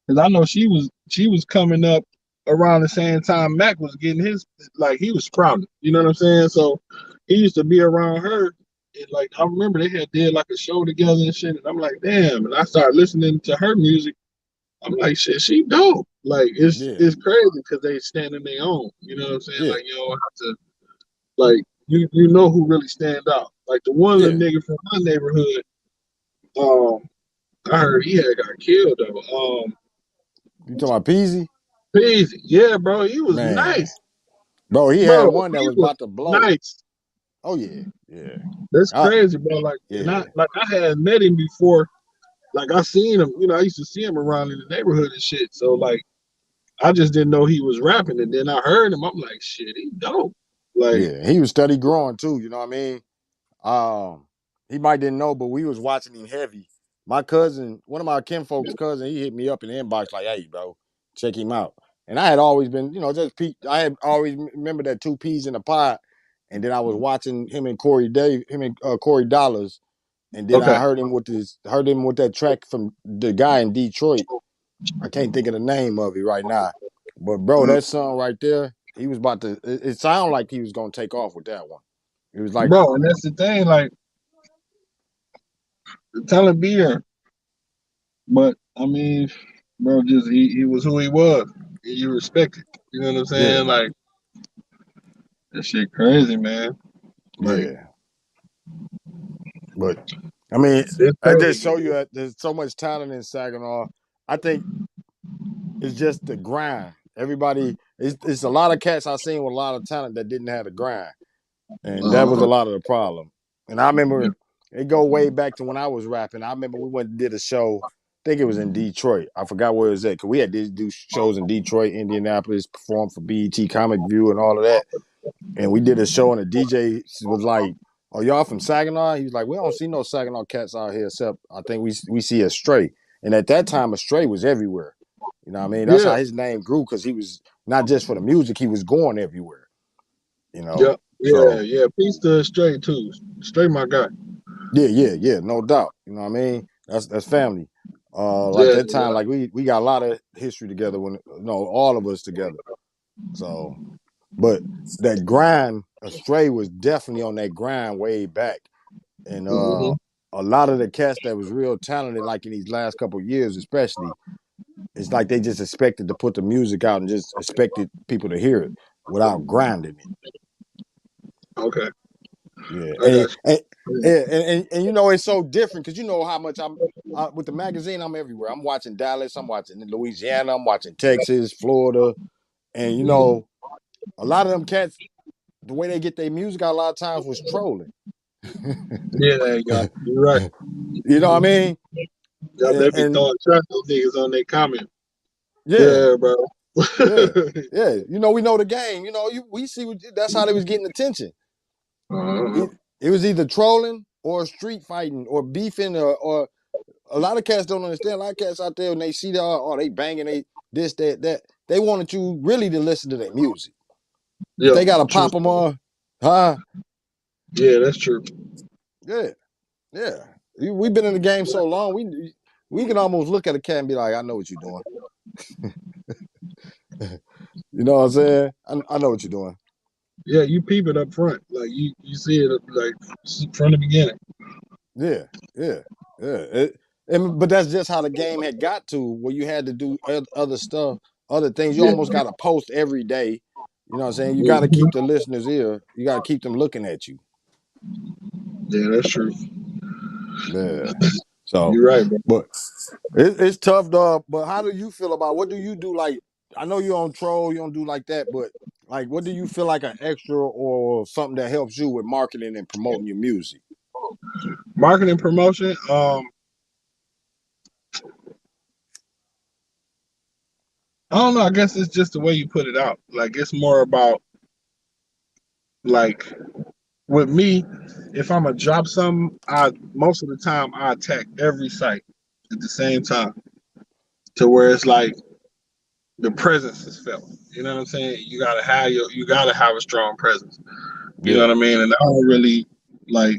because I know she was coming up around the same time Mac was getting his, like he was sprouting. You know what I'm saying? So he used to be around her. And like I remember they had did like a show together and shit. And I'm like, damn. And I started listening to her music. I'm like, shit, she dope. Like Yeah, it's crazy because they stand on their own. You know what I'm saying? yeah, Like you don't have to, like you know who really stand out. Like the one little yeah. nigga from my neighborhood. Um, I heard he had got killed though. You talking about Peasy? Peasy. Yeah, bro. He was Man. nice. Bro, he had Bro, one that he was was about to blow. nice. Oh yeah, yeah. That's I crazy, bro. Like, and yeah, I had met him before. Like, I seen him. I used to see him around in the neighborhood and shit. So, like, I just didn't know he was rapping. And then I heard him. I'm like, shit, he dope. Like, yeah. He was steady growing too, you know what I mean? He might didn't know, but we was watching him heavy. My cousin, one of my kinfolks' cousin, he hit me up in the inbox like, "Hey, bro, check him out." And I had always been, I had always remember that two peas in a pot, and then I was watching him and Corey Dollars, and then I okay. heard him with that track from the guy in Detroit. I can't think of the name of it right now, but bro, Mhm. that song right there, he was about to. It sounded like he was gonna take off with that one. It was like, Bro, and that's the thing. Like, the talent be there. But, I mean, bro, just he was who he was. You respect it. You know what I'm yeah, saying? Like, that shit crazy, man. Like, yeah. But I mean, it's I just show crazy. you that there's so much talent in Saginaw. I think it's just the grind. Everybody, it's a lot of cats I seen with a lot of talent that didn't have the grind, and that was a Uh-huh. lot of the problem. And I remember it go way back to when I was rapping. I remember we went and did a show. I think it was in Detroit. I forgot where it was at because we had to do shows in Detroit, Indianapolis, perform for BET Comic View and all of that. And we did a show, and the DJ was like, "Oh, y'all from Saginaw?" He was like, "We don't see no Saginaw cats out here, except I think we see a stray." And at that time, a stray was everywhere. You know what I mean? That's Yeah, how his name grew because he was not just for the music; he was going everywhere. You know, yeah, yeah, so yeah. Peace to Straight too. Straight my guy. yeah, no doubt. You know what I mean? That's family. Like Yeah, that time, yeah. like we got a lot of history together when all of us together. So, but that grind, Astray was definitely on that grind way back. And Hmm. a lot of the cats that was real talented, like in these last couple of years, especially, it's like they just expected to put the music out and just expected people to hear it without grinding it. Okay, Yeah, I got you. and it's so different because you know how much I'm with the magazine. I'm everywhere. I'm watching Dallas. I'm watching Louisiana. I'm watching Texas, Florida, and Mhm. a lot of them cats. The way they get their music out a lot of times was trolling. Yeah, yeah, you're right. You know what I mean? Yeah, And, they be and throwing trust those niggas on their comment. yeah, Yeah, bro. yeah, yeah. We know the game. We see that's how they was getting attention. Uh-huh. It, it was either trolling or street fighting or beefing or a lot of cats don't understand. A lot of cats out there when they see that, oh, they banging, they this, that, that. They wanted you really to listen to their music. If Yeah, they gotta true. pop them on, huh? Yeah, that's true. Yeah, yeah. We've been in the game so long, we can almost look at a cat and be like, I know what you're doing. You know what I'm saying? I know what you're doing. Yeah, you peep it up front. Like you see it like from the beginning. Yeah, yeah, yeah. But that's just how the game had got to where you had to do other stuff, other things. You Yeah. almost got to post every day. You know what I'm saying? You got to keep Mhm. the listeners here. You got to keep them looking at you. Yeah, that's true. Yeah. So, You're right, bro. but it's tough, dog. But how do you feel about what do you do? Like, I know you don't troll, you don't do like that, but like, what do you feel like an extra or something that helps you with marketing and promoting your music? Marketing promotion. I don't know. I guess it's just the way you put it out. Like it's more about like with me, if I'm gonna drop something, I most of the time I attack every site at the same time to where it's like the presence is felt. You know what I'm saying? You gotta have a strong presence. You know Yeah, what I mean? And I don't really like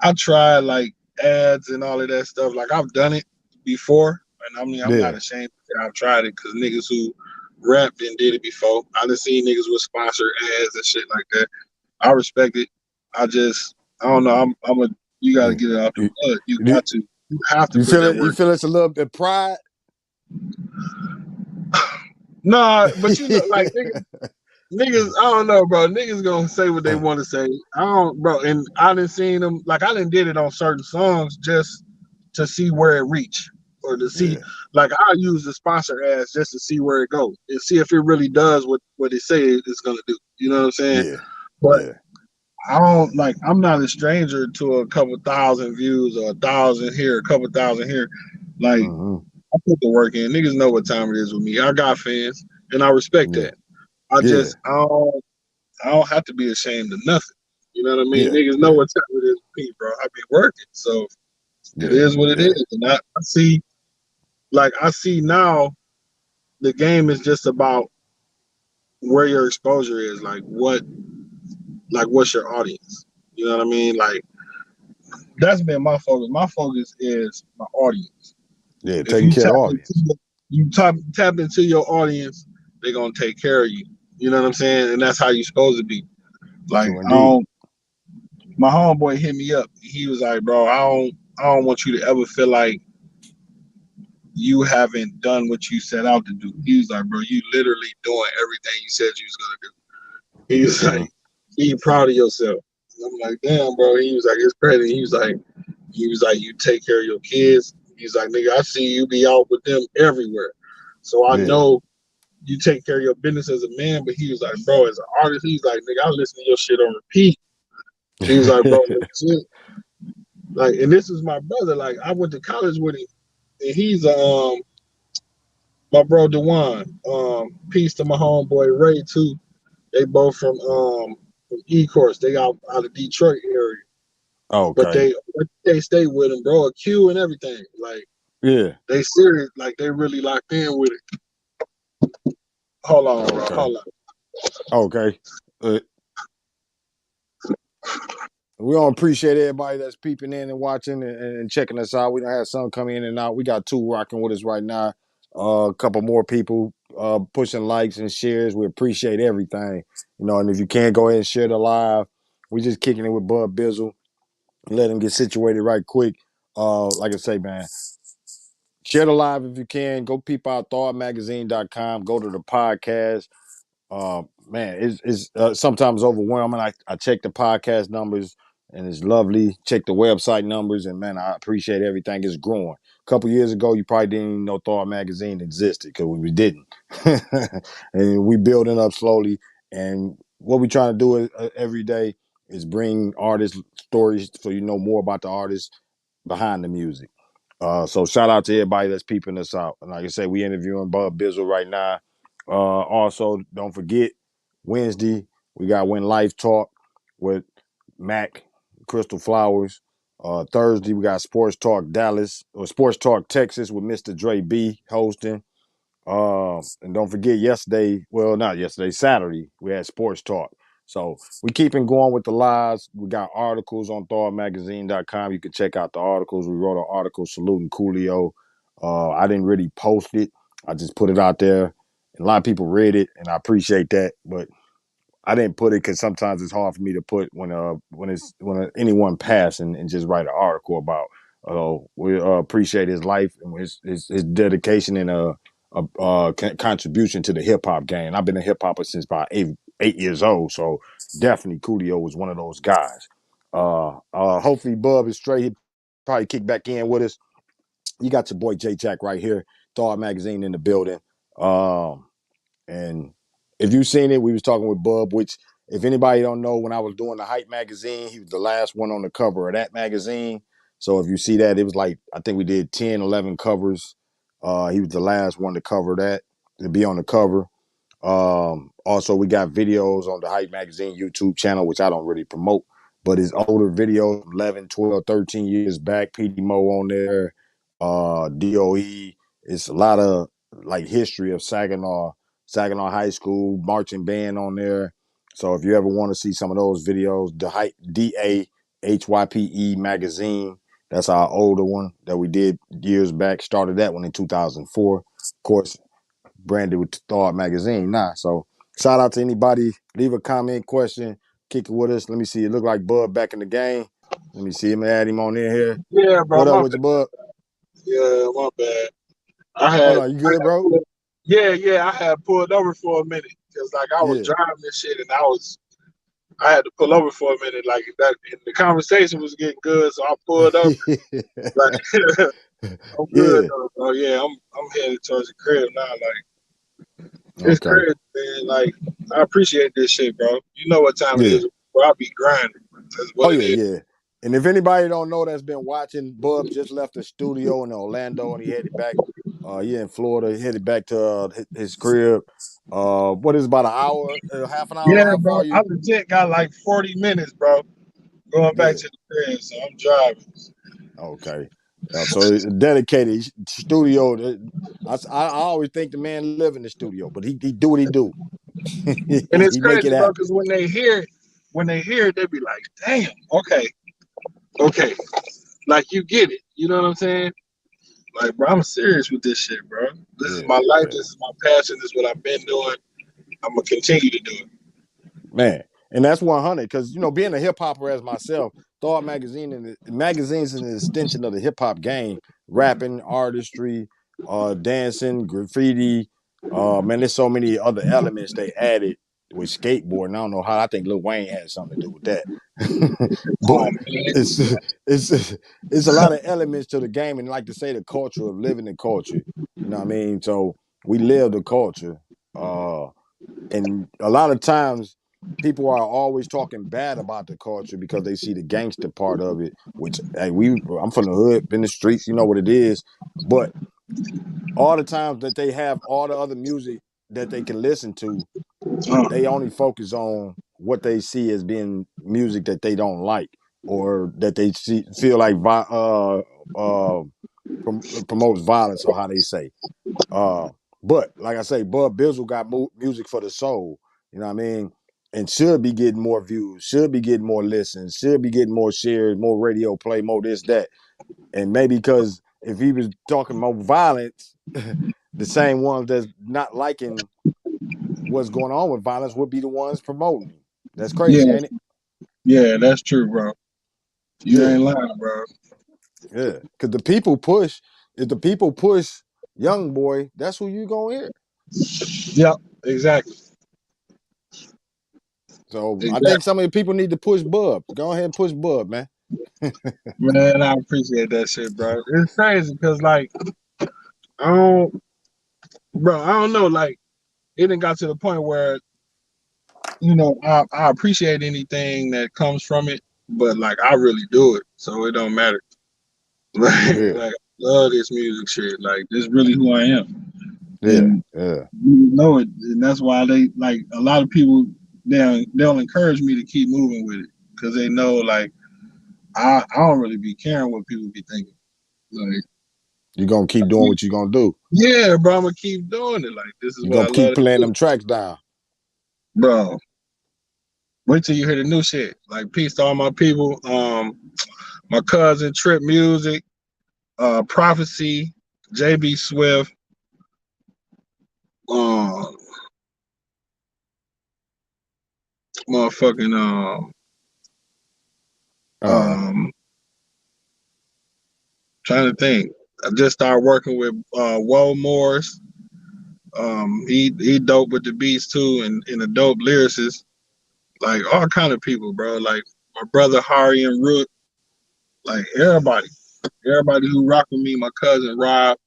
I try like ads and all of that stuff. Like I've done it before, and I mean I'm not yeah, ashamed to say I've tried it because niggas who rapped and did it before. I done seen niggas with sponsored ads and shit like that. I respect it. I don't know. I'm a you got to yeah. get it out the You, mud. you, You have to you put feel that it? You work. feel it's a little bit pride? Nah, but you know, like niggas, I don't know, bro. Niggas gonna say what they want to say. I don't, bro. And I didn't seen them. Like I didn't did it on certain songs just to see where it reach or to see. Yeah, Like I use the sponsor ads just to see where it goes and see if it really does what it say it's gonna do. You know what I'm saying? yeah, But yeah. I don't like. I'm not a stranger to a couple thousand views or 1,000 here, a couple thousand here. Like Mm-hmm. I put the work in. Niggas know what time it is with me. I got fans, and I respect Yeah, that. I yeah, just I don't have to be ashamed of nothing. You know what I mean? yeah, Niggas know yeah, what time it is with me, bro. I be working, so it yeah, is what it yeah, is. And I see now the game is just about where your exposure is. Like what's your audience? You know what I mean? Like that's been my focus. My focus is my audience. yeah. If Taking you care of tap the into audience. tap into your audience, they're gonna take care of you. You know what I'm saying? And that's how you're supposed to be. Like True indeed. my homeboy hit me up. He was like, bro, I don't want you to ever feel like you haven't done what you set out to do. He was like, bro, you literally doing everything you said you was gonna do. He was Mm-hmm. like, be proud of yourself. And I'm like, damn, bro. He was like, it's crazy. He was like, you take care of your kids. He's like, nigga, I see you be out with them everywhere. So I Yeah. know you take care of your business as a man. But he was like, bro, as an artist, he's like, nigga, I listen to your shit on repeat. He was like, bro, legit. Like, and this is my brother. Like, I went to college with him, and he's my bro Dewan. Peace to my homeboy Ray too. They both from E Course. They out of Detroit area, but Okay. they stay with him, bro. A Q and everything. Like Yeah. they serious. Like they really locked in with it. Hold on, bro. Okay. Hold on. Okay. Uh, we don't appreciate everybody that's peeping in and watching and checking us out. We don't have some come in and out. We got two rocking with us right now. A couple more people pushing likes and shares. We appreciate everything. You know, and if you can go ahead and share the live, we just kicking it with Bub Bizzle. Let him get situated right quick. Like I say, man, share the live if you can. Go peep out thawedmagazine.com. Go to the podcast. Man, it's sometimes overwhelming. I check the podcast numbers and it's lovely. Check the website numbers and man, I appreciate everything. It's growing. A couple years ago, you probably didn't even know Thawed Magazine existed because we didn't. And we building up slowly. And what we trying to do every day is bring artist stories so you know more about the artists behind the music. So shout out to everybody that's peeping us out. And like I said, we interviewing Bub Bizzle right now. Also, don't forget Wednesday we got When Life Talk with Mac Crystal Flowers. Thursday we got Sports Talk Dallas or Sports Talk Texas with Mr. Dre B hosting. And don't forget yesterday, well, not yesterday, Saturday, we had Sports Talk. So we keeping going with the lives. We got articles on thawedmagazine.com. You can check out the articles. We wrote an article saluting Coolio. I didn't really post it. I just put it out there. And a lot of people read it, and I appreciate that. But I didn't put it because sometimes it's hard for me to put when anyone pass and just write an article about. We appreciate his life and his dedication and contribution to the hip hop game. I've been a hip hopper since about 8 years old, so definitely Coolio was one of those guys. Hopefully Bub is straight. He probably kick back in with us. You got your boy J Jack right here, Thawed Magazine in the building. And if you've seen it, we was talking with Bub, which if anybody don't know, when I was doing the Hype magazine, he was the last one on the cover of that magazine. So if you see that, it was like, I think we did 10, 11 covers. He was the last one to cover that, to be on the cover. Also, we got videos on the Hype Magazine YouTube channel, which I don't really promote, but it's older videos, 11, 12, 13 years back, PD Mo on there, DOE. It's a lot of like history of Saginaw High School, marching band on there. So if you ever want to see some of those videos, the Hype DAHYPE magazine, that's our older one that we did years back. Started that one in 2004. Of course, branded with Thawed Magazine. So shout out to anybody. Leave a comment, question, kick it with us. Let me see. It look like Bub back in the game. Let me see him. Add him on in here. Yeah, bro. What up My with you, Bub? yeah, my bad. I Oh had, no, you good, bro? yeah. I had pulled over for a minute because like I was Yeah. driving this shit and I had to pull over for a minute. Like that, and the conversation was getting good, so I pulled over. Like I'm good Yeah. though. So yeah, I'm headed towards the crib now. Like it's Okay. crazy, man. Like I appreciate this shit, bro. You know what time it Yeah. is? Bro, I be grinding. That's Oh what it yeah, is. yeah. And if anybody don't know that's been watching, Bub just left the studio in Orlando and he headed back. Yeah, in Florida, he headed back to his crib. What is about an hour, half an hour? Yeah, How far bro. are I you? legit got like 40 minutes, bro. Going back Yeah. to the crib, so I'm driving. Okay. So dedicated studio. I always think the man live in the studio, but he do what he do. And it's He make it crazy, bro, happen. because when they hear it, they be like, "Damn, okay, like you get it." You know what I'm saying? Like, bro, I'm serious with this shit, bro. This is Yeah, my life. yeah. This is my passion. This is what I've been doing. I'm gonna continue to do it. Man, and that's 100 because being a hip hopper as myself, Thought Magazine and the magazines is an extension of the hip hop game, rapping, artistry, dancing, graffiti. Man, there's so many other elements they added with skateboarding. I don't know how. I think Lil Wayne had something to do with that, Oh but man, it's it's it's a lot of elements to the game, and like to say the culture of living the culture. You know what I mean? So we live the culture. And a lot of times people are always talking bad about the culture because they see the gangster part of it, which hey, I'm from the hood, in the streets, you know what it is. But all the times that they have all the other music that they can listen to, they only focus on what they see as being music that they don't like or that they feel like promotes violence or how they say. Uh, but like I say, Bub Bizzle got music for the soul. You know what I mean? And should be getting more views, should be getting more listens, should be getting more shares, more radio play, more this, that. And maybe because if he was talking more violence, the same ones that's not liking what's going on with violence would be the ones promoting. That's yeah, crazy, ain't it? yeah, that's true, bro. You Yeah, ain't lying, bro. yeah. Because the people push, if the people push young boy, that's who you gonna hear. Yep, exactly, So I think exactly. some of the people need to push Bub. Go ahead and push Bub, man. Man, I appreciate that shit, bro. It's crazy because like I don't, bro. I don't know. Like it didn't got to the point where I appreciate anything that comes from it, but like I really do it, so it don't matter. Yeah, Like I love this music shit. Like this is really who I am, yeah, and yeah. you know it, and that's why they like a lot of people. They'll encourage me to keep moving with it because they know like I don't really be caring what people be thinking. Like You're gonna keep doing what you're gonna do. yeah, bro, I'm gonna keep doing it. Like this is You're what gonna I love keep to playing do, them tracks down. bro. Wait till you hear the new shit. Like peace to all my people. My cousin Trip Music, Prophecy, JB Swift, um, motherfucking Uh um, trying to think. I just started working with Woe Morris. He dope with the beats too, and a dope lyricist. Like all kind of people, bro. Like my brother Hari and Rook, like everybody who rock with me, my cousin Rob,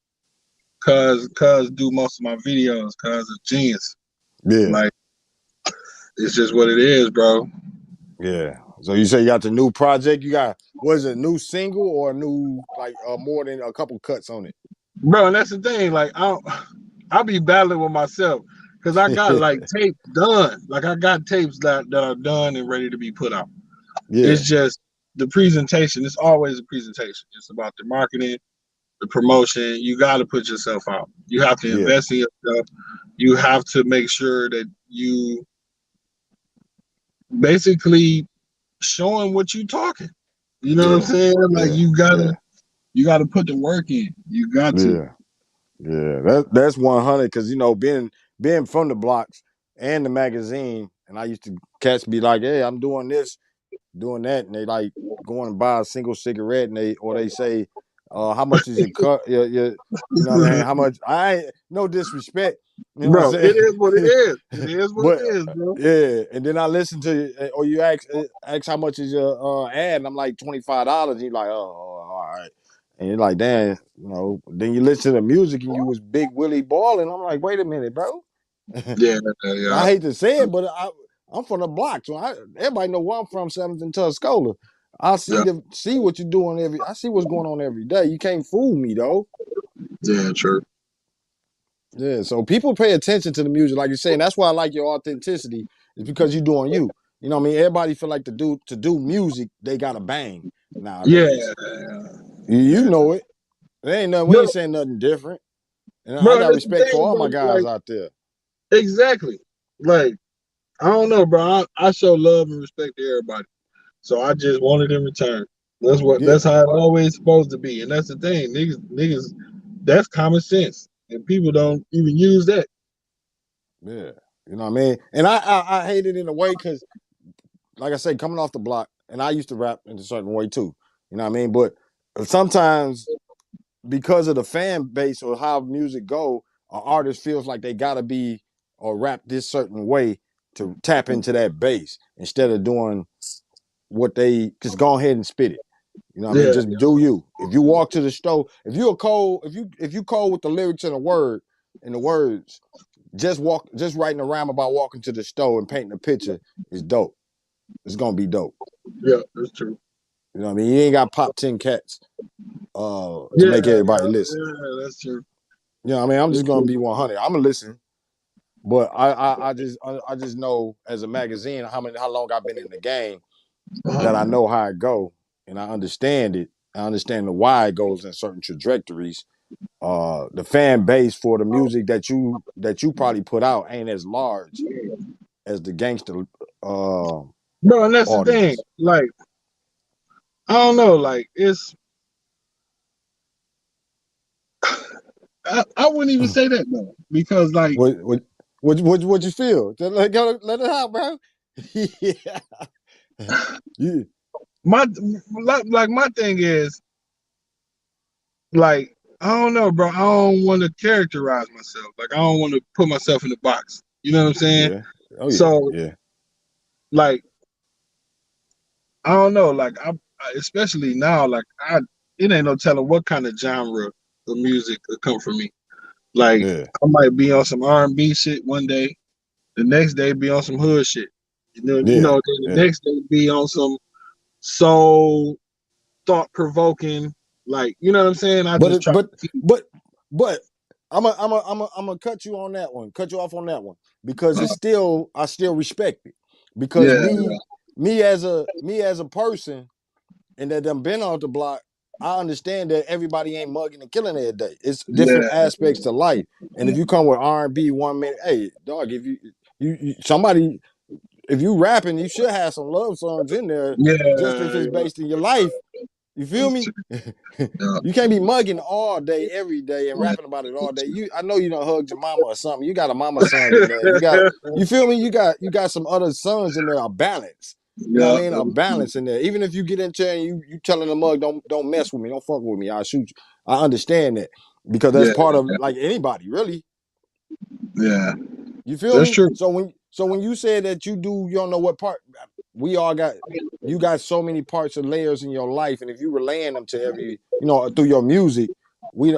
cuz do most of my videos, cuz is genius. Yeah. Like it's just what it is, bro. Yeah. So you say you got the new project. You got was it a new single or a new like more than a couple cuts on Bro, and that's the thing. Like I'll be battling with myself because I got it? like tape done. Like I got tapes that are done and ready to be put out. It's Yeah. just the presentation. It's always a presentation. It's about the marketing, the promotion. You got to put yourself out. You have to Yeah. invest in yourself. You have to make sure that you basically showing what you talking. You know what I'm Yeah. saying? Like Yeah. Yeah. you gotta put the work in. You got to. Yeah. Yeah. That's 100 because being from the blocks and the magazine, and I used to cats be like, "Hey, I'm doing this, doing that," and they like going and buy a single cigarette, and they say, "How much is your cut? You know what I mean? How much?" I ain't no disrespect, you know what Bro, I'm it is what it saying? is. It is what it But is, bro. yeah, and then I listen to you, or you ask how much is your ad, and I'm like $25. You're like, oh, all right, and you're like, damn, you know. Then you listen to the music, and you was Big Willie balling. I'm like, wait a minute, bro. Yeah, I yeah, hate to say it, but I'm from the block, so everybody know where I'm from, 7th and Tuscola. I yeah, see what you're doing I see what's going on every day. You can't fool me though. yeah, true. Yeah, so people pay attention to the music, like you're saying. That's why I like your authenticity, is because you're doing you. You know what I mean? Everybody feel like to do music, they gotta bang Yeah, nowadays. You yeah. know it. There ain't nothing, we ain't Bro, saying nothing different. And I bro, and got that's the respect for thing, all bro. my guys Like, out there. exactly. Like, I don't know, bro. I show love and respect to everybody. So I just wanted in return. Yeah, That's how it's always supposed to be. And that's the thing. Niggas, that's common sense. And people don't even use that. yeah. You know what I mean? And I hate it in a way because, like I say, coming off the block, and I used to rap in a certain way too. You know what I mean? But sometimes because of the fan base or how music go, an artist feels like they gotta be or rap this certain way to tap into that bass instead of doing what they just go ahead and spit it. You know what I mean? Yeah, Just do you. If you walk to the store, if you cold with the lyrics and the words, just writing a rhyme about walking to the store and painting a picture is dope. It's gonna be dope. yeah, that's true. You know what I mean? You ain't got pop 10 cats to Yeah, make everybody listen. yeah, that's true. You know what I mean? I'm That's just gonna true. be 100. I'm gonna listen. But I just know as a magazine how long I've been in the game that I Uh-huh. know how it go and I understand it. I understand the why it goes in certain trajectories. The fan base for the music that you probably put out ain't as large as the gangster uh Bro, and that's the thing. audience. Like, I don't know. Like, I wouldn't even say that though, because like what what what you feel? Let it out, bro. Yeah. You, my like my thing is like I don't know, bro. I don't want to characterize myself. Like I don't want to put myself in the box. You know what I'm saying? yeah. Oh yeah, So yeah, like I don't know. Like especially now, like it ain't no telling what kind of genre of music could come from me. Like yeah, I might be on some R&B shit one day. The next day be on some hood shit. yeah, Then the yeah. next day be on some soul thought provoking. Like you know what I'm saying? I But just it, try to keep. but but I'm gonna cut you on that one. Cut you off on that one because it's still I still respect it because Yeah, me as a person and that done been on the block. I understand that everybody ain't mugging and killing every day. It's different yeah, aspects to life. And if you come with R&B 1 minute, hey dog, if you somebody if you rapping, you should have some love songs in there yeah, just if it's yeah. based in your life. You feel That's me? true. Yeah, You can't be mugging all day, every day, and rapping about it all day. I know you don't hug your mama or something. You got a mama son in there. You feel me? You got some other sons in there. A balance. You know what yeah, I mean? A balance in there. Even if you get into it and you telling the mug, don't mess with me, don't fuck with me. I'll shoot you. I understand that because that's yeah, part of like anybody, really. yeah. You feel That's me? true. So when you said that you don't know what part. we all got, you got so many parts and layers in your life, and if you relaying them to every, through your music,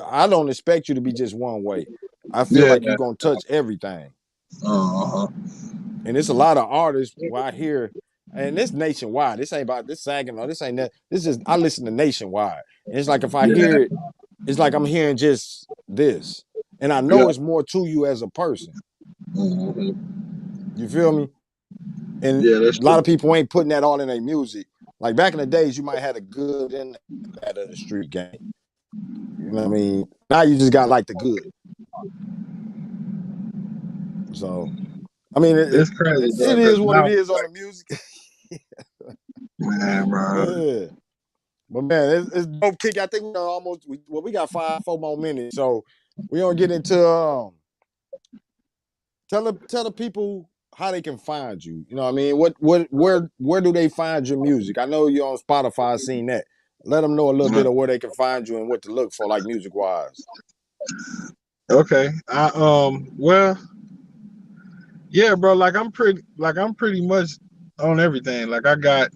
I don't expect you to be just one way. I feel Yeah. like you're gonna touch everything. Uh-huh. And it's a lot of artists where I hear, and this nationwide. This ain't about this sagging or this ain't that. This is I listen to nationwide. And it's like if I Yeah. hear it, it's like I'm hearing just this. And I Yeah. know it's more to you as a person. Mm-hmm. You feel me? And Yeah, that's a lot true. of people ain't putting that all in their music. Like back in the days, you might have a good and the bad of the street game. You know what I mean? Now you just got like the good. So I mean, It's crazy, bro. it Because is what it now, is on the music. man, bro. Yeah. But man, it's dope kick. I think we are almost we got 4 more minutes. So we gonna get into tell the people how they can find you. You know what I mean? Where do they find your music? I know you're on Spotify, I've seen that. Let them know a little bit of where they can find you and what to look for, like music wise. Okay. Well, yeah, bro. I'm pretty much on everything. Like I got,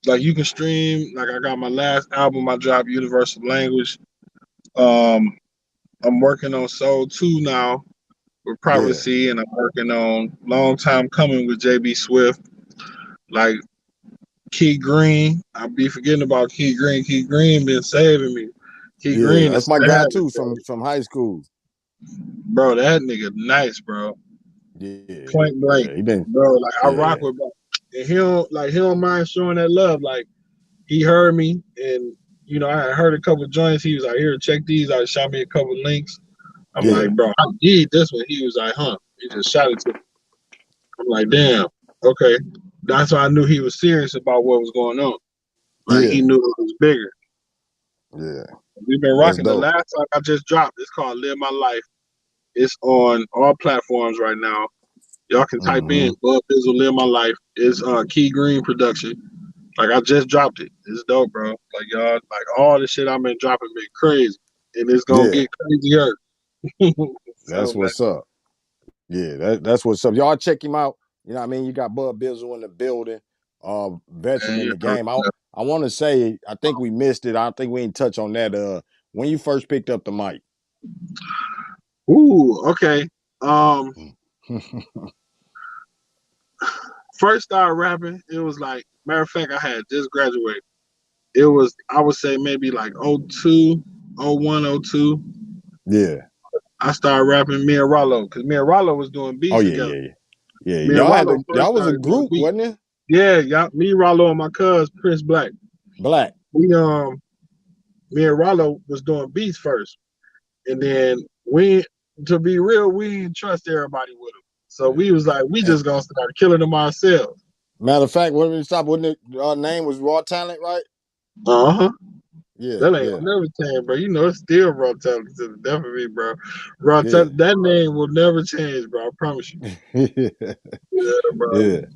like you can stream. Like I got my last album I dropped, Universal Language. Um, I'm working on Soul 2 now with Yeah, Prophecy, and I'm working on Long Time Coming with JB Swift. Like Key Green, I be forgetting about Key Green. Key Green been saving me. Key yeah. Green That's is my guy savage, too bro. from high school. Bro, that nigga nice, bro. Yeah, Point blank, yeah. He been bro. Like I rock yeah, with bro. And he don't mind showing that love. Like he heard me, and I heard a couple joints. He was like, "Here, check these." I shot me a couple links. I'm like, yeah, "Bro, I need this one." He was like, "Huh?" He just shot it to me. I'm like, "Damn, okay." That's why I knew he was serious about what was going on. Like he yeah, knew it was bigger. yeah. We've been That's rocking. The dope. last song I just dropped, it's called "Live My Life." It's on all platforms right now. Y'all can type in Mm-hmm. Bub Bizzle Live My Life. It's Key Green production. Like I just dropped it. It's dope, bro. Like y'all, like all the shit I've been dropping been crazy. And it's gonna Yeah, get crazier. that's So man. what's up. Yeah, that's what's up. Y'all check him out. You know what I mean? You got Bub Bizzle in the building, veteran Man, in you the heard game. that. I want to say, I think we missed it. I think we didn't touch on that. When you first picked up the mic. Ooh, okay. Um First started rapping, it was like matter of fact, I had just graduated. It was I would say maybe like '02, '01, '02. Yeah. I started rapping me and Rollo, because me and Rollo was doing Oh beats yeah, together. yeah, yeah. Yeah. Me and Rollo first Y'all was a started doing group, beats. wasn't it? Yeah, y'all, me, Rollo, and my cuz Prince Black. Black. We Me and Rollo was doing beats first, and then we, to be real, we didn't trust everybody with them. So Yeah. we was like, we And just gonna start killing them ourselves. matter of fact, when we stopped, wasn't it? Our name was Raw Talent, right? Uh huh. Yeah, That ain't yeah. gonna never change, bro. You know it's still Raw Talent to the death of me, bro. Raw Yeah. Talent, that name will never change, bro. I promise you. Yeah, bro. Yeah. Like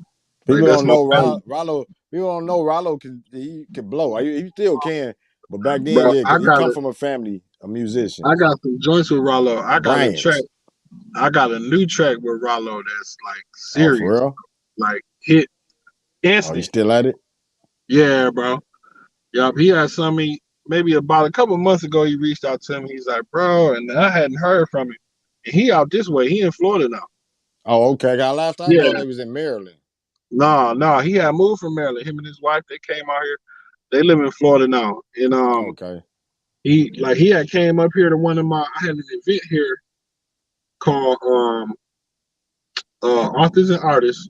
People that's don't my know family, Rollo. People don't know Rollo he can blow. He still can, but back then, bro. yeah, he come from a family of I musicians, got some joints with Rollo. I got a track. brains. I got a new track with Rollo that's like Oh, for serious, real? like hit Oh, you instant. still at it? Yeah, bro. Yup, he had some me maybe about a couple months ago. He reached out to me. He's like, bro, and I hadn't heard from him. And he out this way. He in Florida now. Oh, okay. Got last I Yeah, thought they was in Maryland. no, he had moved from Maryland. Him and his wife, they came out here. They live in Florida now. And Okay. he had came up here to one of my. I had an event here called Authors and Artists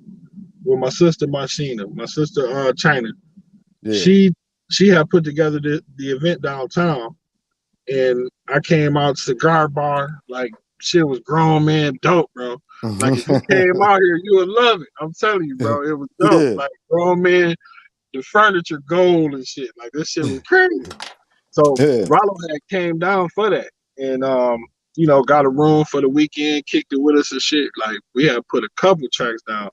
with my sister Marcina, my sister China. Yeah. She had put together the event downtown, and I came out cigar bar, like shit was grown man dope, bro. Like if you came out here, you would love it. I'm telling you, bro, it was dope. Yeah. Like grown man, the furniture gold and shit. Like this shit was crazy. So Yeah. Rollo had came down for that, and got a room for the weekend, kicked it with us and shit. Like we had put a couple tracks down.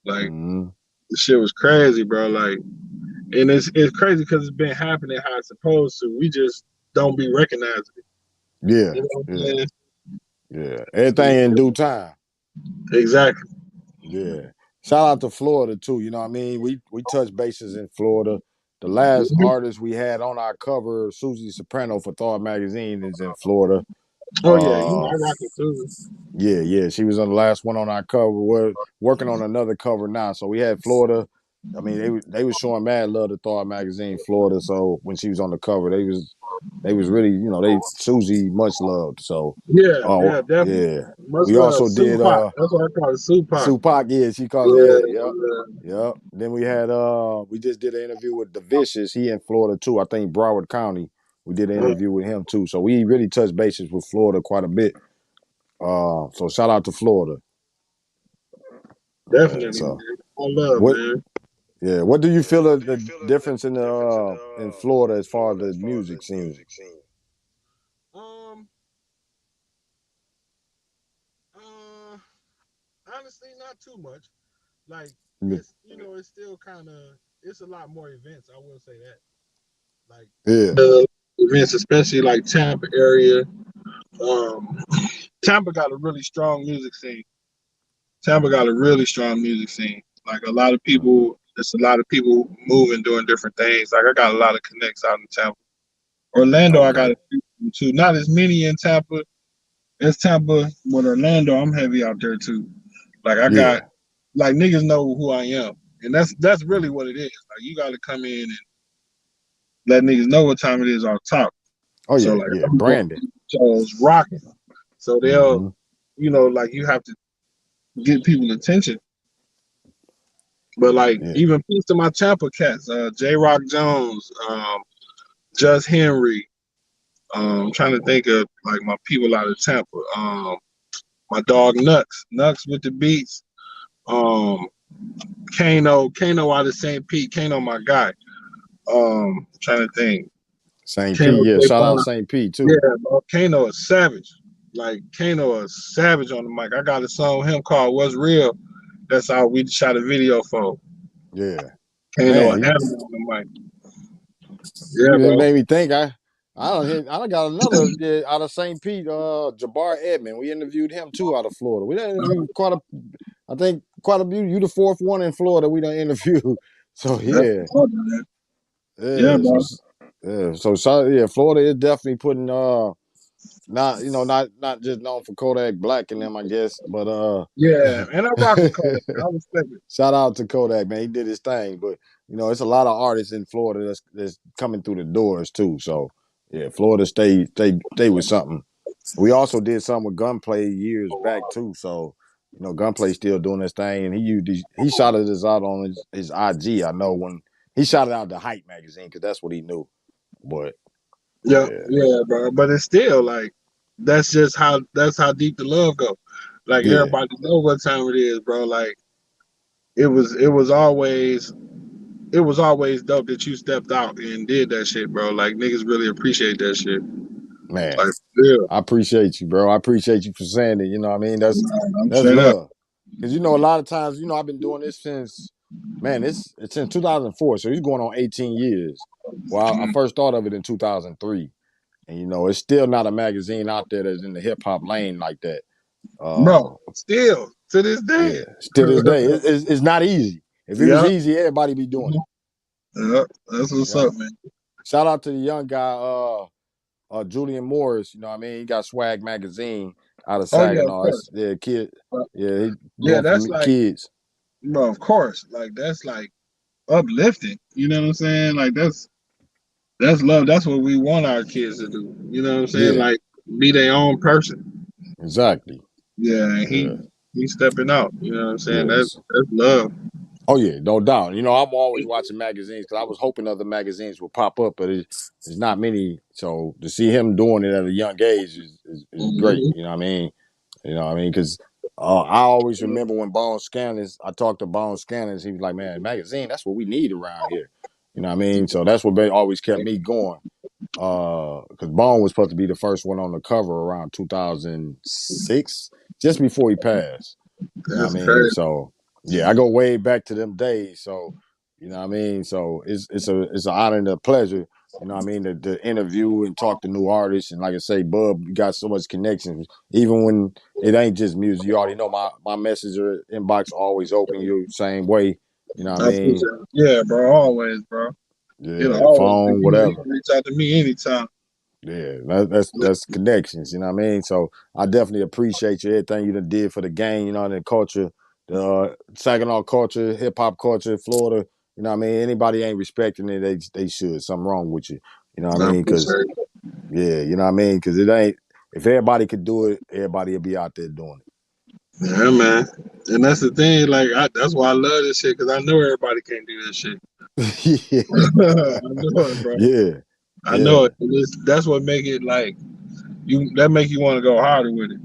Like Mhm. the shit was crazy, bro. Like, and it's crazy because it's been happening how it's supposed to. We just don't be recognizing it. Yeah. You know what I'm Yeah. saying? Yeah. Everything in due time. Exactly. Yeah. Shout out to Florida too. You know what I mean? We touch bases in Florida. The last artist we had on our cover, Susie Soprano for Thawed Magazine, is in Florida. Oh yeah, you know Uh, I rock it too. yeah. She was on the last one on our cover. We're working on another cover now. So we had Florida. I mean, they was showing mad love to Thawed Magazine, Florida. So when she was on the cover, they was really, they Susie much loved. So, Yeah, oh yeah, definitely. yeah. Much We love, also did Supac. That's what I call it, Supac. Tupac, yeah, she calls, Yeah, yeah, yep. Yep. Then we had we just did an interview with The Vicious. He in Florida too. I think Broward County. We did an yeah. interview with him too. So we really touched bases with Florida quite a bit. So shout out to Florida. Definitely, So man. I love, what man. what do you feel the difference in Florida as far as the music scene? Um, uh, honestly, not too much. Like it's, it's still kind of, it's a lot more events. I will say that. Like Yeah. events, especially like Tampa area. Um, Tampa got a really strong music scene. Tampa got a really strong music scene. Like a lot of people, there's a lot of people moving, doing different things. Like I got a lot of connects out in Tampa. Orlando, I got Okay. a few too. Not as many in Tampa as Tampa, but Orlando, I'm heavy out there too. Like I got, Yeah. like niggas know who I am, and that's really what it is. Like you got to come in and let niggas know what time it is off top. Oh So yeah, like yeah. I'm going Brandon. shows rocking. So they'll, Mm-hmm. like you have to get people's attention. But like Yeah. even peace to my Tampa cats, J Rock Jones, Just Henry. I'm trying to think of like my people out of Tampa. My dog Nux with the beats. Um, Kano out of St. Pete. Kano, my guy. Trying to think. St. Kano, Pete, yeah. Shout out St. Pete yeah, too. bro, Kano is savage. Like Kano is savage on the mic. I got a song with him called "What's Real." That's how we shot a video for. Yeah. Kano Man, an you animal on the mic. Yeah, it bro. made me think. I done got another out of St. Pete, Jabbar Edmond. We interviewed him too out of Florida. We done interviewed I think quite a few. You the fourth one in Florida we done interviewed. So That's yeah, what's up, man. Yeah, yeah. bro. So Florida is definitely putting not just known for Kodak Black and them, I guess, but Yeah, and I rock with Kodak. I respect it. shout out to Kodak, man. He did his thing, but it's a lot of artists in Florida that's coming through the doors too. So yeah, Florida stay with something. We also did something with Gunplay years back too. So Gunplay still doing his thing, and he shouted us out on his IG. I know when he shouted out the Hype magazine because that's what he knew. But Yeah, yeah, yeah, bro. But it's still like that's how deep the love go. Like yeah, everybody know what time it is, bro. Like it was always dope that you stepped out and did that shit, bro. Like niggas really appreciate that shit. man. Like yeah, I appreciate you, bro. I appreciate you for saying it. You know what I mean? I'm That's straight up. love. Because a lot of times, I've been doing this since it's since 2004. So he's going on 18 years. Well, I first thought of it in 2003. And it's still not a magazine out there that's in the hip hop lane like that. Bro, Uh still to this day. yeah. Still this day. It's not easy. If it was Yeah, easy, everybody be doing it. yeah, that's what's Yep. up, man. Shout out to the young guy, Julian Morris, you know what I mean? He got Swag Magazine out of Oh yeah, of Saginaw. That's course. kid. Yeah, he Yeah, doing for that's me, like, kids. bro, of course. Like that's like uplifting. You know what I'm saying? Like that's love. That's what we want our kids to do. You know what I'm saying? Yeah, Like be their own person. exactly. Yeah, and Yeah, he's stepping out. You know what I'm saying? That's yes. that's love. Oh yeah, no doubt. I'm always watching magazines because I was hoping other magazines would pop up, but it's not many. So to see him doing it at a young age is great. Mhm. You know what I mean? You know what I mean? Because I always remember when Bone Scanners, I talked to Bone Scanners, he was like, man, magazine, that's what we need around here. You know what I mean? So that's what always kept me going. Because Bone was supposed to be the first one on the cover around 2006, just before he passed. You know what That's I mean? crazy. So yeah, I go way back to them days. So you know what I mean? So it's an honor and a pleasure You know what I mean? The interview and talk to new artists. And like I say, Bub, you got so much connections. Even when it ain't just music, you already know my messenger inbox always open. You same way. You know what I I appreciate mean? it. Yeah, bro. Always, bro. It'll Yeah, the always be. phone, You whatever. can reach out to me anytime. Yeah, that's connections. You know what I mean? So I definitely appreciate you everything you done did for the game. You know, and the culture, the Saginaw culture, hip hop culture, Florida. You know what I mean? Anybody ain't respecting it, they should. Something wrong with you. You know what I I mean? Because appreciate it. yeah, you know what I mean? Because it ain't. If everybody could do it, everybody would be out there doing Yeah, man. And that's the thing. Like, that's why I love this shit because I know everybody can't do this shit. it. I know it, bro. yeah, I know yeah, it. That's what make it like you. That make you want to go harder with it.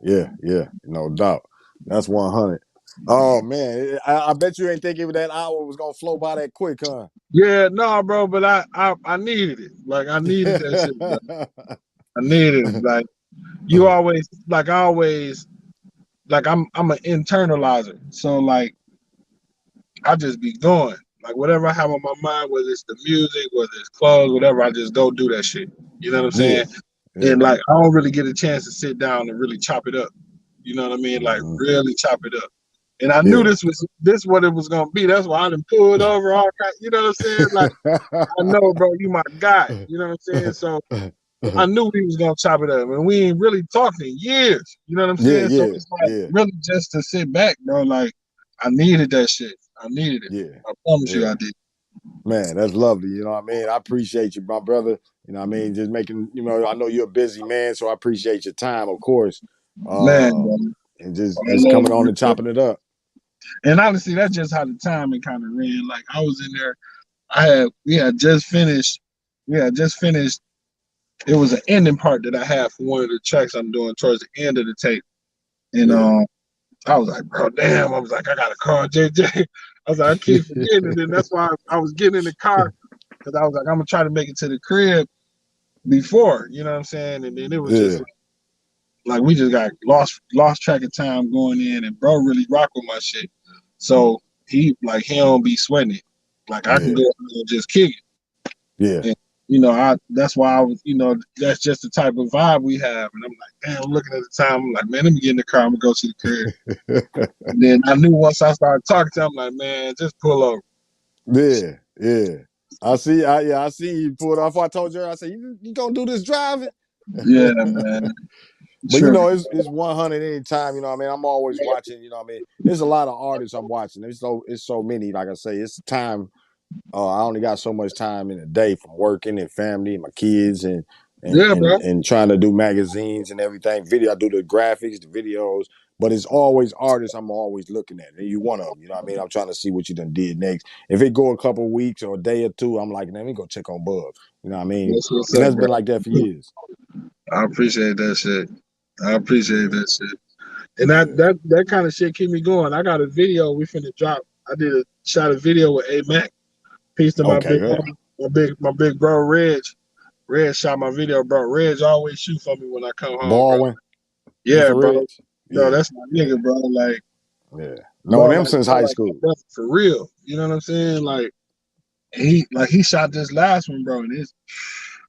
yeah. No doubt. That's 100. Oh man, I bet you ain't thinking that hour was gonna flow by that quick, huh? Yeah, no, bro. But I needed it. Like I needed that shit, bro. I needed it. Like you always, like I always, like I'm an internalizer. So like I just be going. Like whatever I have on my mind, whether it's the music, whether it's clothes, whatever, I just go do that shit. You know what I'm yeah, saying? yeah. And like I don't really get a chance to sit down and really chop it up. You know what I mean? Like Hmm. really chop it up. And I knew Yeah. this what it was gonna be. That's why I done pulled over all kind. You know what I'm saying? Like I know, bro, you my guy. You know what I'm saying? So I knew we was gonna chop it up, and we ain't really talked in years. You know what I'm Yeah, saying? So yeah, it's like yeah, really just to sit back, bro. Like I needed that shit. I needed it. yeah, I promise you, yeah. I did. Man, that's lovely. You know what I mean? I appreciate you, my brother. You know what I mean? Just making, I know you're a busy man, so I appreciate your time, of course. Man, Uh, bro. and just I love coming on you, and bro. chopping it up. And honestly, that's just how the timing kind of ran. Like I was in there. We had just finished. We had just finished. It was an ending part that I had for one of the tracks I'm doing towards the end of the tape, and Yeah, I was like, bro, damn. I was like, I gotta call JJ. I was like, I keep forgetting, and then that's why I was getting in the car because I was like, I'm gonna try to make it to the crib before, you know what I'm saying? And then it was just yeah, like we just got lost track of time going in, and bro really rock with my shit. So he don't be sweating it. Like I can yeah, go and just kick yeah. it. And that's why I was, that's just the type of vibe we have. And I'm like, damn, I'm looking at the time. I'm like, man, let me get in the car. I'm gonna go to the crib. And then I knew once I started talking to him, I'm like, man, just pull over. yeah, yeah. I see you pulled off. I told you, I said, you gonna do this driving? Yeah, man. But Sure. it's 100 anytime. You know what I mean? I'm always watching. You know what I mean? There's a lot of artists I'm watching. It's so many. Like I say, it's time. I only got so much time in a day from working and family and my kids and Yeah, bro. trying to do magazines and everything. Video, I do the graphics, the videos, but it's always artists I'm always looking at. And you one of them, you know what I mean? I'm trying to see what you done did next. If it go a couple of weeks or a day or two, I'm like, let me go check on Bub. You know what I mean? That's what's And up, that's bro. been like that for years. I appreciate that shit. I appreciate Yeah, that shit. And yeah. that kind of shit keep me going. I got a video we finna drop. I shot a video with A Mac. Peace to my Okay, big yeah. homie, my big bro Reg. Reg shot my video, bro. Reg always shoot for me when I come home, bro. Baldwin, Yeah, bro. infrared. Bro, Yeah, that's my nigga, bro. Like, yeah. Knowing them since bro, high like my school. brother for real. You know what I'm saying? Like he shot this last one, bro, and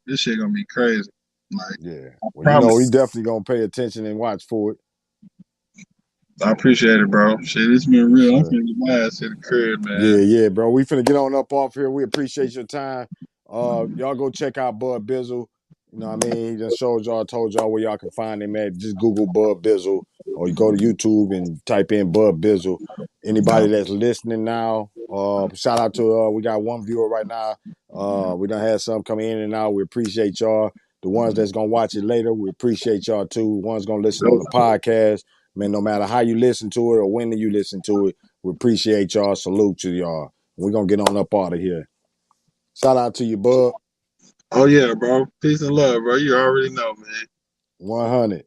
this shit gonna be crazy. Like, Yeah. I Well, he promise. definitely gonna pay attention and watch for it. I appreciate it, bro. Shit, it's been Yes, real. I'm sir. finna get my ass to the crib, man. Yeah, bro. We finna get on up off here. We appreciate your time. Y'all go check out Bub Bizzle. You know what I mean? He just showed y'all, told y'all where y'all can find him at. Just Google Bub Bizzle or you go to YouTube and type in Bub Bizzle. Anybody that's listening now, shout out to we got one viewer right now. We done had some come in and out. We appreciate y'all. The ones that's gonna watch it later, we appreciate y'all too. The ones gonna listen on the podcast. Man, no matter how you listen to it or when you listen to it, we appreciate y'all. Salute to y'all. We're gonna get on up out of here. Shout out to you, Bub. Oh yeah, bro. Peace and love, bro. You already know, man. 100.